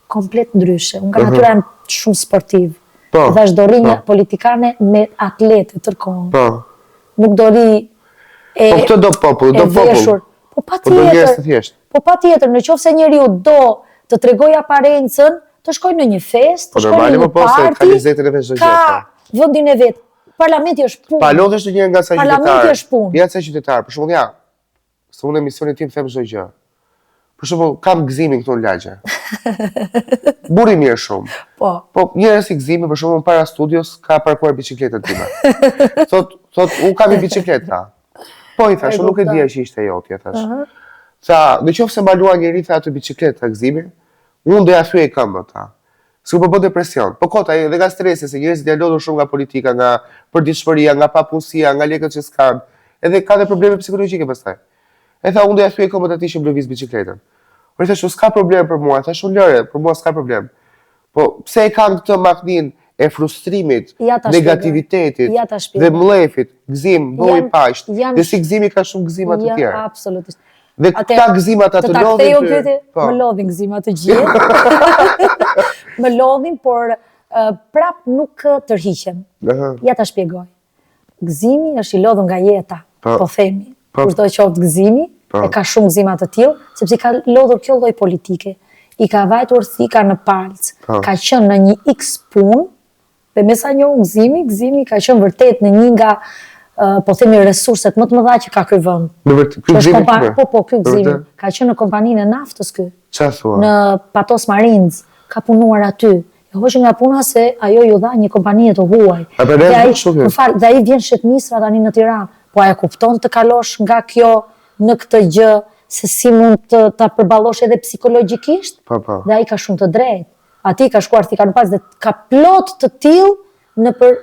komplet ndryshe. Unë nga natyra jam shumë sportiv. Dhe është do ri një politikane me atlete tërkohë. Nuk do ri e këtë do popull, veshur. Po patjetër, në qoftë se njeriu do të tregoj aparencën, të shkoj në një fest, të shkoj në një party, ka vendin e vet. Parlamenti është punë. Palodhesh të një nga sa qytetarë. Parlamenti është punë. Ja sa qytetarë, për shembull se unë emisionin tim them çdo gjë. Për shembull, kam gëzimin këtu në lagje. Burri mirë shumë. Po njerëz i gëzimi, për shembull, para studios ka parkuar biçikletën time. Thot, unë kam një biçikletë. Po i thash, nuk e dija që ishte jotja, thash. Tha, nëse mbaluan njëri tha atë biçikletë ta gëzimin, unë do ja thyej këmbën ta. S'u bë depresion. Po kota edhe nga stresi se njerëzit janë lodhur shumë nga politika, nga përditshmëria, nga papunësia, nga lekët që s'kan. Edhe ka dhe probleme psikologjike pastaj. E tha, unë do ja thyej këmbën atij që lëviz biçikletën. Por i thash, s'ka problem për mua, thash unë lëre, për mua s'ka problem. Po pse e kam këtë maknin e frustrimit, negativitetit dhe mllefit, gëzim, bëj paqt. Dhe si gëzimi ka shumë gëzima të tjerë. Absolutisht. Dhe këta gëzimat atë lodhin. Më lodhin gëzimat të gjithë. Më lodhin, por prap nuk tërhiqen. Ja ta shpjegoj. Gëzimi është i lodhur nga jeta, po themi. Kushdo qoftë gëzimi, e ka shumë gëzima të tillë, sepse ka lodhur kjo lloj politike. I ka vajtur thika në palc, ka qenë në një X punë, dhe me sa njohur gëzimi ka qenë vërtet në një nga po themi resurset më të mëdha që ka ky vend. Po, ky gëzimi ka qenë në kompaninë e naftës ky. Çfarë thua? Në Patos Marines, ka punuar aty. E hoqën nga puna se ajo ju dha një kompani të huaj. Dhe ai vjen shetmisra tani në Tiranë. Po a e kupton të kalosh nga kjo në këtë gjë, se si mund të ta përballosh edhe psikologjikisht? Dhe ai ka shumë të drejtë. Ati ka shkuar thika në palc dhe ka plot të tillë nëpër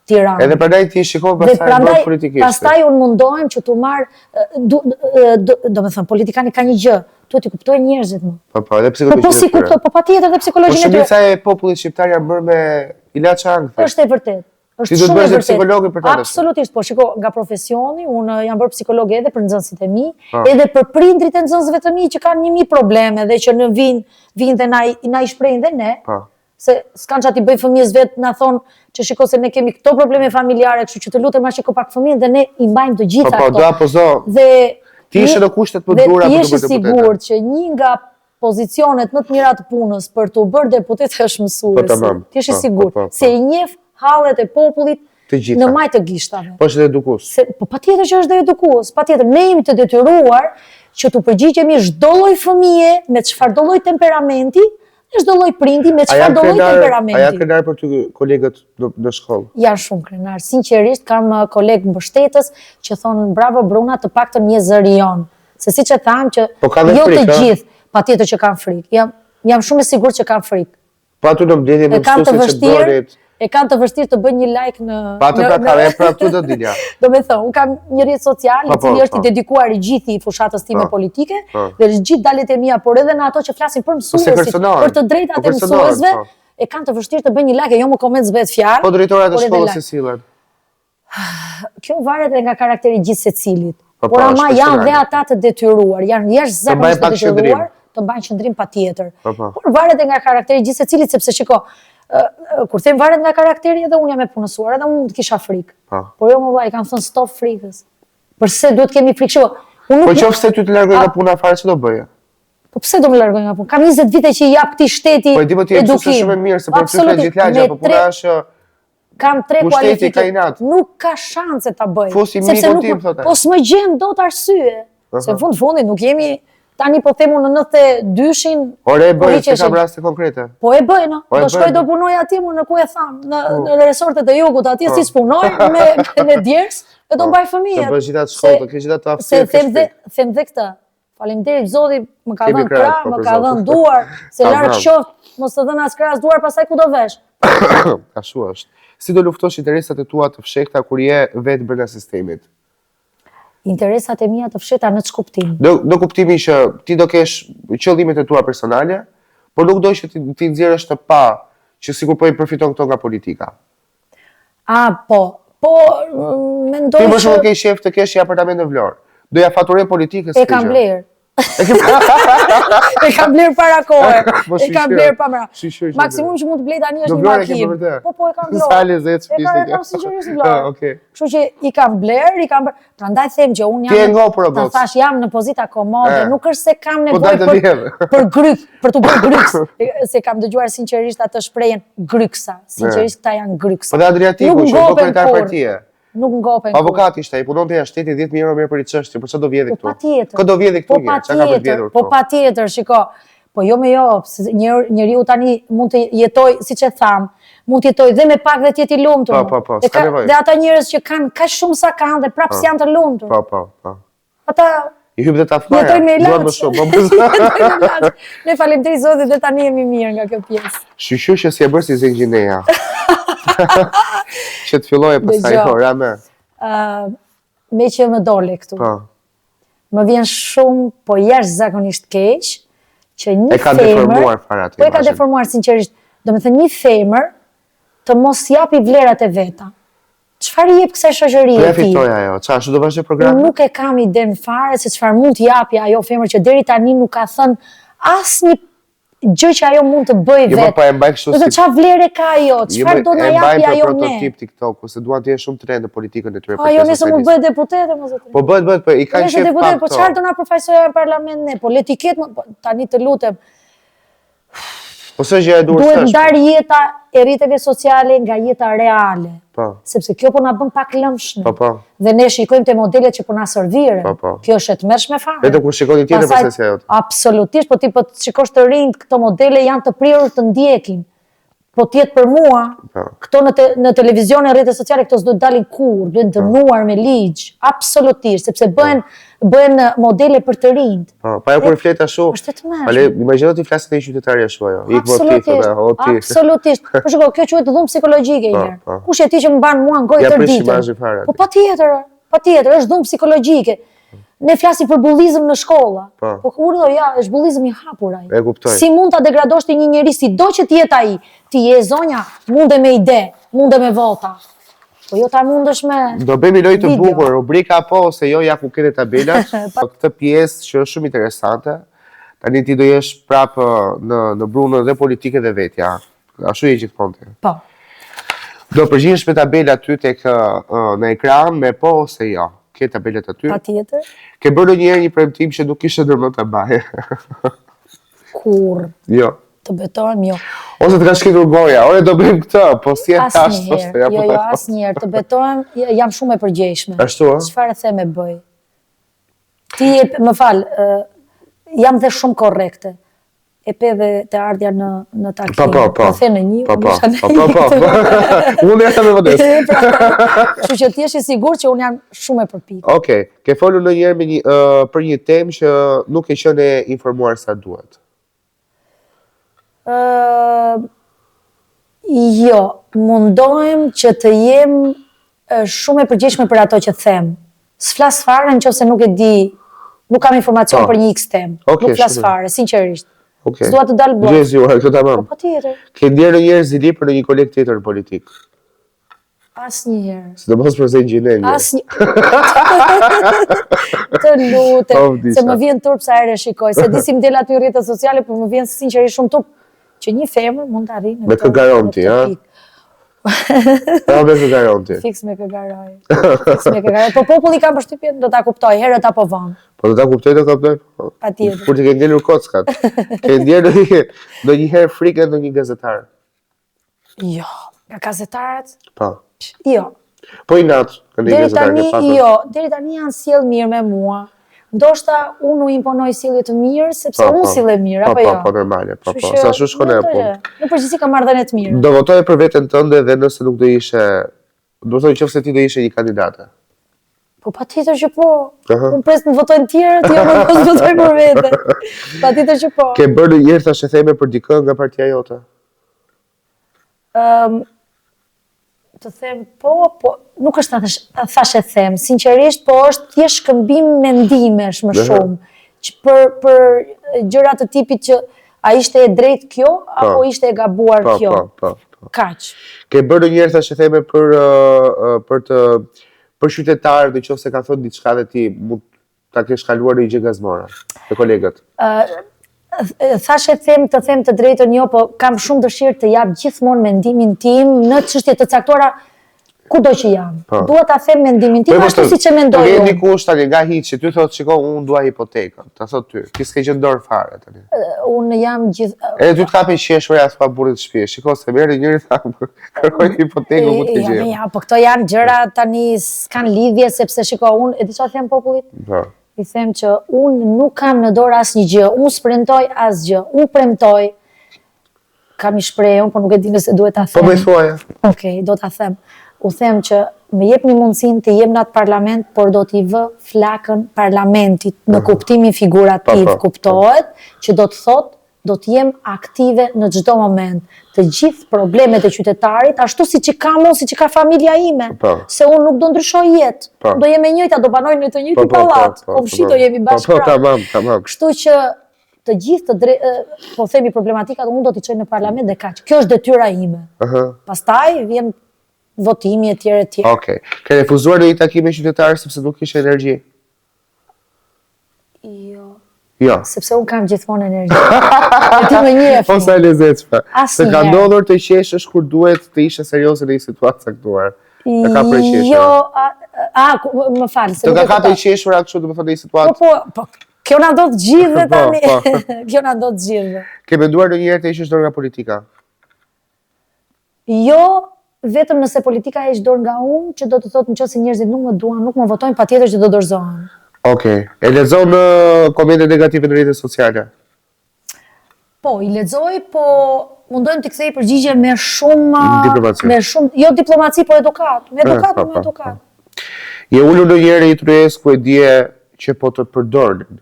Tiranë. Edhe prandaj ti shikon pastaj bërë politikisht. Pastaj unë mundohem që tu marr, domethënë politikani ka një gjë, duhet të kuptojë njerëzit më. Edhe psikologjisht. Po si kuptoj, po patjetër edhe psikologjinë e tyre. Po shumica e popullit shqiptar janë bërë me ilaç ankth. Është e vërtetë. Ti duhet bësh psikologe për ta. Absolutisht, po shiko, nga profesioni, unë jam bërë psikologe edhe për nxënësit e mi, edhe për prindrit e nxënësve të mi që kanë 1000 probleme dhe që në vinë dhe na i shprehin dhe ne, se s'kan që ati bëj fëmijës vetë, na thonë që shiko se ne kemi këto probleme familjare, kështu që të lutem ma shiko pak fëmijën dhe ne i mbajmë të gjitha këto. Dhe ti ishe në kushtet më të dhura për të bërë deputete. Dhe ti ishe sigurt që një nga pozicionet më të mira të punës për të bërë deputete është mësuesi. Ti ishe sigurt se i njeh hallet e popullit në maj të gishtave. Po është dhe edukues. Po patjetër që është dhe edukues, patjetër ne jemi të detyruar që të përgjigjemi çdo lloj fëmie me çfarëdo lloj temperamenti, çdo lloj prindi me çfarëdo lloj temperamenti. A janë krenar për ty kolegët në shkollë? Janë shumë krenar. Sinqerisht kam kolegë mbështetës që thonë bravo Bruna, të paktën një zëri jon. Se siç e tham që jo të gjithë, patjetër që kanë frikë. Jam shumë e sigurt që kanë frikë. Po aty në mbledhje me mësuesit që bërit. E kanë të vështirë të bëjnë një like në... Pra tu do dilja. Do me thënë, unë kam një rrjet social, i cili është i dedikuar i gjithi i fushatës time politike, dhe gjithë dalet e mia, por edhe në ato që flasin për mësuesit, për të drejtat e mësuesve, e kanë të vështirë të bëjnë një like, e jo më koment zbet fjalë. Po drejtorat e shkollës se sillen. Kjo varet edhe nga karakteri gjithë secilit. Por ama janë dhe ata të detyruar, janë jashtëzakonisht të detyruar të mbajnë qendrim patjetër. Por varet edhe nga karakteri gjithë secilit, sepse shiko, kur them varet nga karakteri, edhe unë jam e punësuar, edhe unë kisha frikë. Por jo më vaj, kanë thënë stop frikës. Përse duhet kemi frikë? Po qofse ty të largoj nga puna fare, ç'do bëje? Po pse do më largoj nga puna? Kam 20 vite që i jap këtij shteti edukim. Po di po ti je mësues shumë mirë, se për ty ka gjithë lagja, po puna është kam 3 kualifikime. Nuk ka shanse ta bëj. Sepse nuk po s'më gjen dot arsye. Se në fundit nuk jemi tani po themu në 92-shin... Ore e bëj, se kam raste konkrete. Po e bëj, no. Do shkoj do punoj ati mu në ku e tham, në resortet e jugut, ati si s'punoj me djers, e do mbaj fëmijët. Të bëj gjithat shkollë, të ke gjithat të aftyrë. Se them dhe këtë, faleminderit Zoti, më ka dhënë krah, më ka dhënë duar, se larg qoftë, mos të dhënë as krah as duar, pastaj ku do vesh. Ashtu është. Si do luftosh interesat e tua të fshehta kur je vetë brenda sistemit? Interesat e mia të fshehta në ç'kuptim? Në kuptimin që ti do kesh qëllimet e tua personale, por nuk do që ti nxjerrësh të pa që sikur po i përfiton këto nga politika. Po, mendoj që... Ti më shumë ke shef të kesh një apartament në Vlorë. Do ja faturoj politikës. E kam bler. E kam bler para kohë. E kam bler pa mëra. Maksimum që mund të blej tani është një makinë. Po, e kam bler. Sa lezet shpishtë. E kam sinqerisht bler. Kështu që i kam bler, prandaj them që unë jam të thash jam në pozita komode, nuk është se kam nevojë për gryk, për të bërë gryks. Se kam dëgjuar sinqerisht atë shprehjen gryksa. Sinqerisht këta janë gryksa. Po dhe Adriatiku që do kryetar partie. Nuk ngopen. Avokati ishte, i punonte jashtë shtetit 10.000 euro merr për i çështje, për çfarë do vjedhë këtu? Po patjetër. Kë do vjedhë këtu një? Çka ka për të vjedhur këtu? Po patjetër, shiko. Po jo me jo, njeriu tani mund të jetoj, siç e tham, mund të jetoj dhe me pak dhe të jetë i lumtur. Po, s'ka nevojë. Dhe ata njerëz që kanë kaq shumë sa kanë dhe prapë janë të lumtur. Po. Ata i hyp dhe ta flaja. Jetoj me ilaç. Më shumë. Ne faleminderit Zotit dhe tani jemi mirë nga kjo pjesë. Shqyqyr që si e bërë si Zengjineja. Që të filloj e pasaj hora me. Me që më dole këtu. Më vjen shumë, po jashtëzakonisht keq, që një femër... E ka deformuar fara të imazhin. Po e ka deformuar sinqerisht. Do me thënë një femër të mos japi vlerat e veta. Çfarë i jep kësaj shoqërie ti? Po e fitoj ajo. Çfarë, ashtu do vazhdoj programin? Unë nuk e kam iden fare se çfarë mund të japi ajo femër që deri tani nuk ka thënë asnjë gjë që ajo mund të bëjë vetë. Po e mbaj kështu si. Do të çfarë vlerë ka ajo? Çfarë do na japi ajo ne? E mbaj për prototip TikTok, se duan të jenë shumë trend në politikën e tyre. Po ajo nëse mund bëhet deputete më zotëri. Po bëhet, po i kanë shef pak. Po çfarë do na përfaqësojë në parlament ne? Po le të ketë tani të lutem. Po s'është gjë e durë s'është. Duhet ndar jeta e rrjeteve sociale nga jeta reale. Po. Sepse kjo po na bën pak lëmshme. Po. Dhe ne shikojmë te modelet që po na serviren. Po. Kjo është e tmerrshme fare. Vetëm kur shikoni tjetër procesi ajo. Absolutisht, po ti po shikosh të rinjt, këto modele janë të prirur të ndjekin. Po tjetë për mua, këto në televizion e rrjetet sociale, këto s'duhet dalin kur, duhet të nuar me ligj, absolutisht, sepse bëhen modele për të rinjt. Pa jo kur flet ashtu, imagjino ti flaset e një qytetari ashtu ajo, absolutisht, po shiko, kjo quhet dhunë psikologjike njëherë. Kush e ti që më ban mua në gojë tër ditën? Po patjetër, është dhunë psikologjike. Ne flasim për bullizëm në shkolla. Po kur do është bullizëm i hapur ai. E kuptoj. Si mund ta degradosh ti një njerëz si do që të jetë ai? Ti je zonja, munde me ide, munde me vota. Po jo ta mundesh me. Do bëjmë lojë të bukur, rubrika po ose jo ja ku keni tabelat. Këtë pjesë që është shumë interesante. Tani ti do jesh prapë në brunën dhe politike dhe vetja. Ashtu je gjithmonë ti. Po. Do përgjigjesh me tabelat ty tek në ekran me po ose jo. Ke tabelet aty? Patjetër. Ke bërë një premtim që nuk kishe ndërmend ta baje. Kur? Jo. Të betohem jo. Ose të ka shkitur goja, ore do bëjmë këtë, po si e tash thoshte. Jo, asnjëherë, të betohem, jam shumë e përgjegjshme. Ashtu ë? Çfarë them e bëj? Ti më fal, jam dhe shumë korrekte. E pe dhe të ardhja në takim. Po. The në një, po. Unë jam me vëdes. Kështu që ti je i sigurt që unë jam shumë e përpikur. Okej, ke folur ndonjëherë për një temë që nuk e qenë informuar sa duhet? Jo, mundohem që të jem shumë e përgjegjshme për ato që them. S'flas fare nëse nuk e di, nuk kam informacion për një X temë. Nuk flas fare, sinqerisht. S'dua të dalë blok. Këtë tamam. Po patjetër. Ke ndjerë ndonjëherë zili për një koleg tjetër politik? Asnjëherë. Sidomos për Zengjineja. Të lutem, se më vjen turp sa herë shikoj, se di si më del aty në rrjetet sociale, por më vjen sinqerisht shumë turp që një femër mund të arrijë. Me kë garanti, ha? Me kë garanti. Fiks me kë garanti. Po populli ka përshtypjen, do ta kuptoj herët apo vonë. Po do ta kuptoj, do ta kuptoj. Patjetër. Kur ti ke ngelur kockat. Ke ndjerë ndonjëherë frikën ndonjë gazetar? Jo, nga gazetarët? Po. Jo. Po i natë, kanë një gazetar në fatë? Jo, deri tani janë sjell mirë me mua. ndoshta unë u imponoj sjellje të mirë sepse unë sille mirë apo jo? Po, normale, po. Sa ashtu shkon e punë. Në përgjithësi kam marrëdhënie të mira. Do votoje për veten tënde dhe nëse nuk do ishe, do të thotë nëse ti do ishe një kandidate. Po patjetër që po. Unë pres të votojnë tjerët, jo më mos votoj për vete. Patjetër që po. Ke bërë ndonjëherë thashë theme për dikë nga partia jote? Të them po, nuk është thashë them, sinqerisht, po është thjesht shkëmbim mendimesh më shumë. Që për gjëra të tipit që a ishte e drejtë kjo, apo ishte e gabuar kjo. Kaq. Ke bërë ndonjëherë thashë theme për qytetarët, nëse ka thënë diçka dhe ti mund ta kesh kaluar në një gjë gazmore te kolegët? Thashë të them të drejtën jo, po kam shumë dëshirë të jap gjithmonë mendimin tim në çështje të caktuara kudo që jam. Dua ta them mendimin tim ashtu siç e mendoj unë. Po dikush tani nga hiç, ti thotë shiko, unë dua hipotekën. Ta thot ty, ti s'ke gjë dorë fare tani. Unë jam gjithë. Edhe ty të kapin qeshura as pa burrit të shtëpisë. Shiko se merri njëri tha, kërkoj hipotekën ku të gjej. Ja, po këto janë gjëra tani s'kan lidhje sepse shiko, unë e di çfarë them popullit? Po. I them që unë nuk kam në dorë asnjë gjë, unë s'premtoj asgjë, unë premtoj, kam i shprehur, por nuk e di nëse duhet ta them. Po më thuaje. Okej, do ta them. U them që më jep një mundësinë të jem në atë parlament, por do t'i vë flakën parlamentit në kuptimin figurativ, kuptohet, që do të thotë do të jem aktive në çdo moment. Të gjithë problemet e qytetarit, ashtu siç i kam unë, siç i ka familja ime, se unë nuk do ndryshoj jetë. Do jem e njëjta, do banoj në të njëjtin pallat, komshi do jemi bashkë. Tamam. Kështu që të gjithë po themi problematikat unë do t'i çoj në parlament dhe kaq. Kjo është detyra ime. Pastaj vjen votimi etj. Okej. Ke refuzuar në një takim me qytetarë sepse nuk kishe energji? Jo. Sepse unë kam gjithmonë energji. Ti më njeh. Po sa lezetshme. Se ka Asnjëherë. ndodhur të qeshësh kur duhet të ishe serioze në një situatë caktuar. Të ka prej qeshura. Jo, më fal, se Të nuk ka e kapur kuptoj. qeshura kështu domethënë në një situatë. Po, kjo na do të gjithëve tani. Po. Kjo na do të gjithëve. Ke menduar ndonjëherë të ishesh dorë nga politika? Jo, vetëm nëse politika heq dorë nga unë, që do të thotë nëse njerëzit nuk më duan, nuk më votojnë, patjetër që do dorëzohen. Okej. E lexon komente negative në rrjetet sociale? Po, i lexoj, po mundohem të kthej përgjigje me shumë Diplomaci. jo diplomaci, po edukat. Me edukat. Je ulur ndonjëherë një tryezë ku e dije që po të përdornin?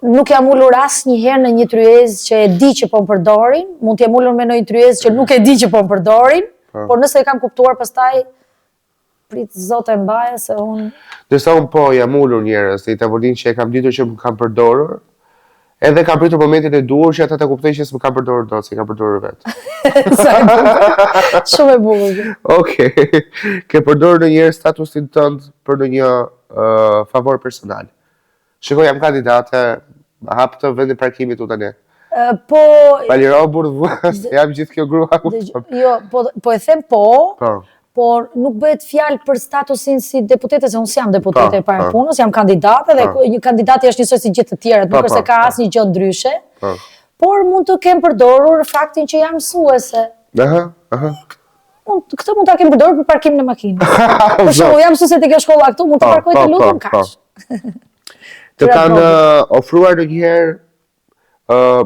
Nuk jam ulur asnjëherë në një tryezë që e di që po më përdorin, mund të jem ulur me një tryezë që nuk e di që po më përdorin, por nëse e kam kuptuar pastaj prit Zotë e mbaje se unë... Dërsa unë po jam ulur njerëz në një tavolinë që e kam ditur që më kam përdorur, edhe kam pritur momentin e duhur që ata ta kuptojnë që s'më kam përdorur dot, se kam përdorur vetë. Shumë e bukur. Okej. Ke përdorur ndonjëherë statusin tënd për ndonjë favor personal? Shikoj, jam kandidate, hap të vendin parkimit u tani. Po... Paliro burrë, jam gjithë kjo grua. Jo, po e them po, por nuk bëhet fjalë për statusin si deputete, se unë s'jam deputete e para punës, jam kandidate dhe një kandidati është njësoj si gjithë të tjerët, nuk është se ka asnjë gjë ndryshe, por mund të kem përdorur faktin që jam mësuese. Këtë mund ta kem përdorur për parkim në makinë. Për shembull, jam mësuese te kjo shkolla këtu, mund të parkoj të lutem kaq. Të kanë ofruar ndonjëherë,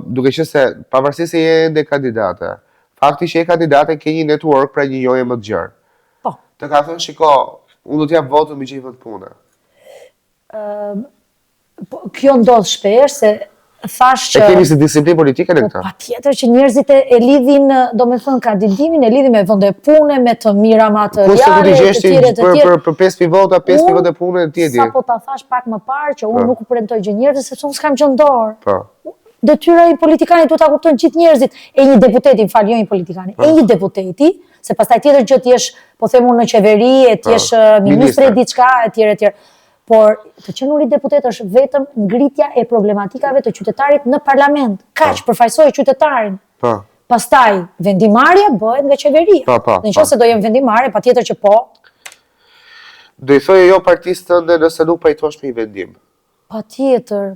duke qenë se pavarësisht se je ende kandidate, fakti që je kandidate ke një network pra një njohje më të gjerë. Po. Të ka thënë, shiko, unë do t'jap votën me që i vot punë. Kjo ndodh shpesh se thash që... E kemi si disiplinë politike në këta? Patjetër që njerëzit e lidhin, domethënë kandidimin, e lidhin me vende pune, me të mira materiale, të tjera. Për 5.000 vota, 5.000 vende pune, tjedi. Sa po ta thash pak më parë që unë nuk u premtoj gjë njerëzit, sepse unë s'kam gjë në dorë. Po. Detyra i politikanit duhet ta kuptojnë gjithë njerëzit, e një deputeti, m'fal, jo një politikani, e një deputeti, se pastaj tjetër gjë t'jesh, po them unë në qeveri, e t'jesh ministre diçka, etj. Por të qenuri deputet është vetëm ngritja e problematikave të qytetarit në parlament. Kaq përfaqësoj qytetarin. Pastaj vendimarrja bëhet nga qeveria. Në qoftë se do jem vendimare, patjetër që po. Do i thojë jo partisë tënde nëse nuk pajtohesh me një vendim. Patjetër.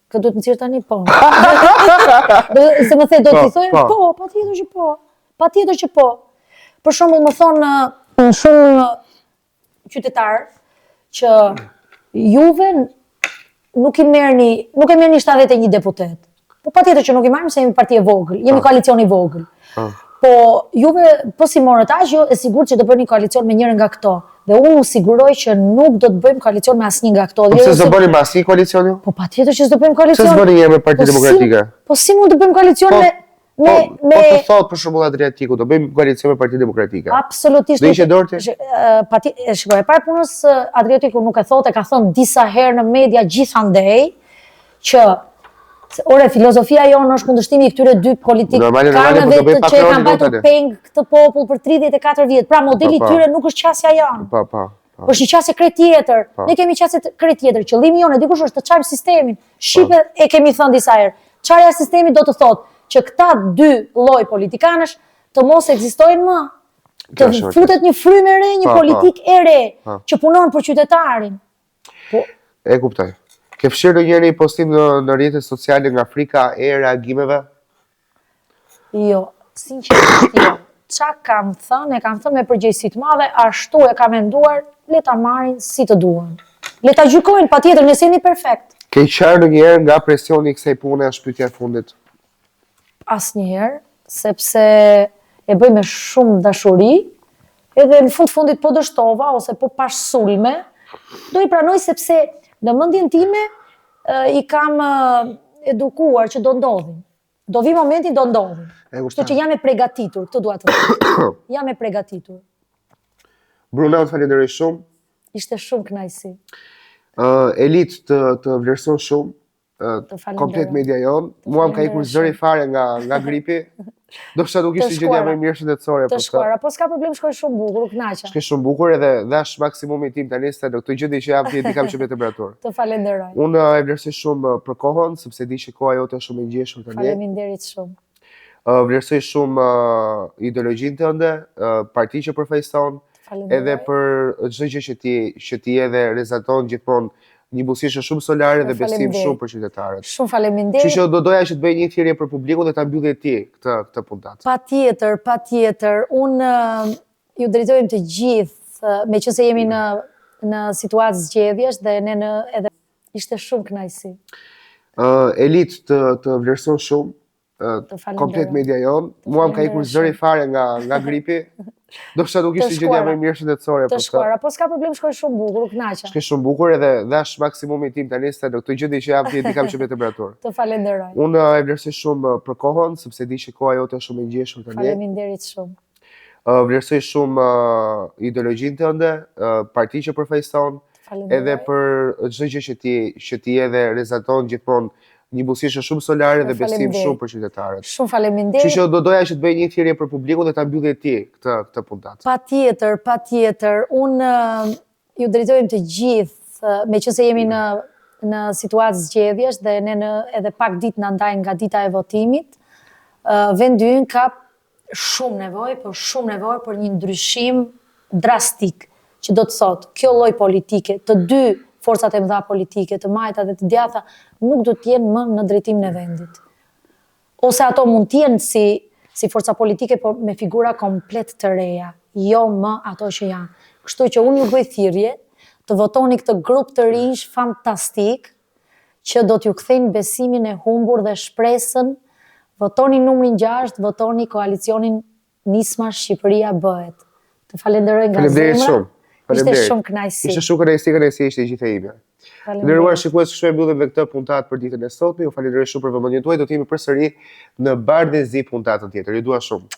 Kë duhet më thirr tani po. Se më the do t'i thojë po, patjetër që po. Për shembull më thon shumë qytetar që juve nuk e merrni 71 deputet. Po patjetër që nuk i marrim se jemi parti e vogël, jemi koalicion i vogël. Po juve po si morët aq, jo e sigurt që do bëni koalicion me njërin nga këto. Dhe unë u siguroj që nuk do të bëjmë koalicion me asnjë nga këto. Po pse s'do bëni me asnjë koalicion ju? Po patjetër që s'do bëjmë koalicion. Pse s'bëni me Partinë Demokratike? Po si mund të bëjmë koalicion me Po të thot për shembull Adriatiku, do bëjmë koalicion me Partinë Demokratike. Absolutisht. Do ishte dorë ti? Shikoj, e parë punës Adriatiku nuk e thotë, ka thënë disa herë në media gjithandej që ore, filozofia jonë është kundërshtimi i këtyre dy politikanëve që e kanë bajtur peng këtë popull për 34 vjet. Pra modeli i tyre nuk është qasja janë. Po është një qasje krejt tjetër. Ne kemi qasje krejt tjetër. Qëllimi jonë dikush është të çajmë sistemin. Shqipe e kemi thënë disa herë. Çarja e sistemit do të thotë që këta dy lloj politikanësh të mos ekzistojnë më. Të futet një frymë e re, një politikë e re që punon për qytetarin. E kuptoj. Ke fshirë njëri i postim në rrjetet sociale nga frika e reagimeve? Jo, sinqerisht jo. Qa kam thënë, e kam thënë me përgjegjësi të madhe, ashtu e kam menduar, le ta marrin si të duan. Le ta gjykojnë, patjetër, nëse jemi perfekt. Ke qarë ndonjëherë nga presioni i kësaj pune në shpytja e fundit? Asnjëherë, sepse e bëj me shumë dashuri, edhe në fundit po dështova ose po pash sulme, do i pranoj sepse në mendjen time i kam edukuar që do ndodhin. Do vi momenti do ndodhin. Kështu që jam e përgatitur, këtë dua të them. Jam e përgatitur. Bruna, të falenderoj shumë. Ishte shumë kënaqësi. Elit të vlerëson shumë. Komplet media jonë. Mua më ka ikur zëri fare nga gripi. Do fsha nuk ishte gjendja më e mirë shëndetësore. Të shkuara, po s'ka problem, shkoj shumë bukur, u kënaqa. Shkoj shumë bukur edhe dash maksimumi tim tani se në këtë gjendje që jam ti kam shumë temperaturë. Të falenderoj. Unë e vlerësoj shumë për kohën, sepse di që koha jote është shumë e ngjeshur tani. Faleminderit shumë. Vlerësoj shumë ideologjinë tënde, partinë që përfaqëson, edhe për çdo gjë që ti edhe rezaton gjithmonë një buzëqeshje shumë solare dhe besim shumë për qytetarët. Shumë faleminderit. Kështu që do doja që të bëj një thirrje për publikun dhe ta mbyllë ti këtë puntat. Patjetër. Unë ju drejtojmë të gjithë, meqense jemi në situatë zgjedhjesh dhe ne edhe ishte shumë kënaqësi. Elit të vlerëson shumë. Komplet media jonë. Mua më ka ikur zëri fare nga gripi. Do fsha nuk ishte gjendja më e mirë shëndetësore. Të shkuara, po s'ka problem, shkoj shumë bukur, u kënaqa. Shkoj shumë bukur edhe dash maksimumi tim tani se në këtë gjendje që jam ti kam shumë temperaturë. Të falenderoj. Unë e vlerësoj shumë për kohën, sepse di që koha jote është shumë e ngjeshur tani. Faleminderit shumë. Vlerësoj shumë ideologjinë tënde, partinë që përfaqëson, edhe për çdo gjë që ti edhe rezaton gjithmonë një buzëqeshje shumë solare dhe besim shumë për qytetarët. Shumë faleminderit. Kështu që do doja që të bëj një thirrje për publikun dhe ta mbyllë ti këtë puntat. Patjetër. Unë ju drejtojmë të gjithë, meqense jemi në situatë zgjedhjesh dhe ne edhe pak ditë na ndajnë nga dita e votimit, vendi ynë ka shumë nevojë për një ndryshim drastik, që do të thotë kjo lloj politike, të dy forcat e mëdha politike, të majta dhe të djatha, nuk do të jenë më në drejtimin e vendit. Ose ato mund të jenë si forca politike, por me figura komplet të reja, jo më ato që janë. Kështu që unë ju bëj thirrje të votoni këtë grup të rinj fantastik, që do t'ju kthejnë besimin e humbur dhe shpresën. Votoni numrin 6, votoni koalicionin Nisma Shqipëria bëhet. Të falenderoj nga zemra. Ishte shumë kënaqësi. Ishte shumë kënaqësi ishte gjithë e ime. Nderuar shikues, kështu e mbyllim me këtë puntat për ditën e sotme. Ju falenderoj shumë për vëmendjen tuaj. Do të jemi përsëri në bardhëzi puntatën tjetër. Ju dua shumë.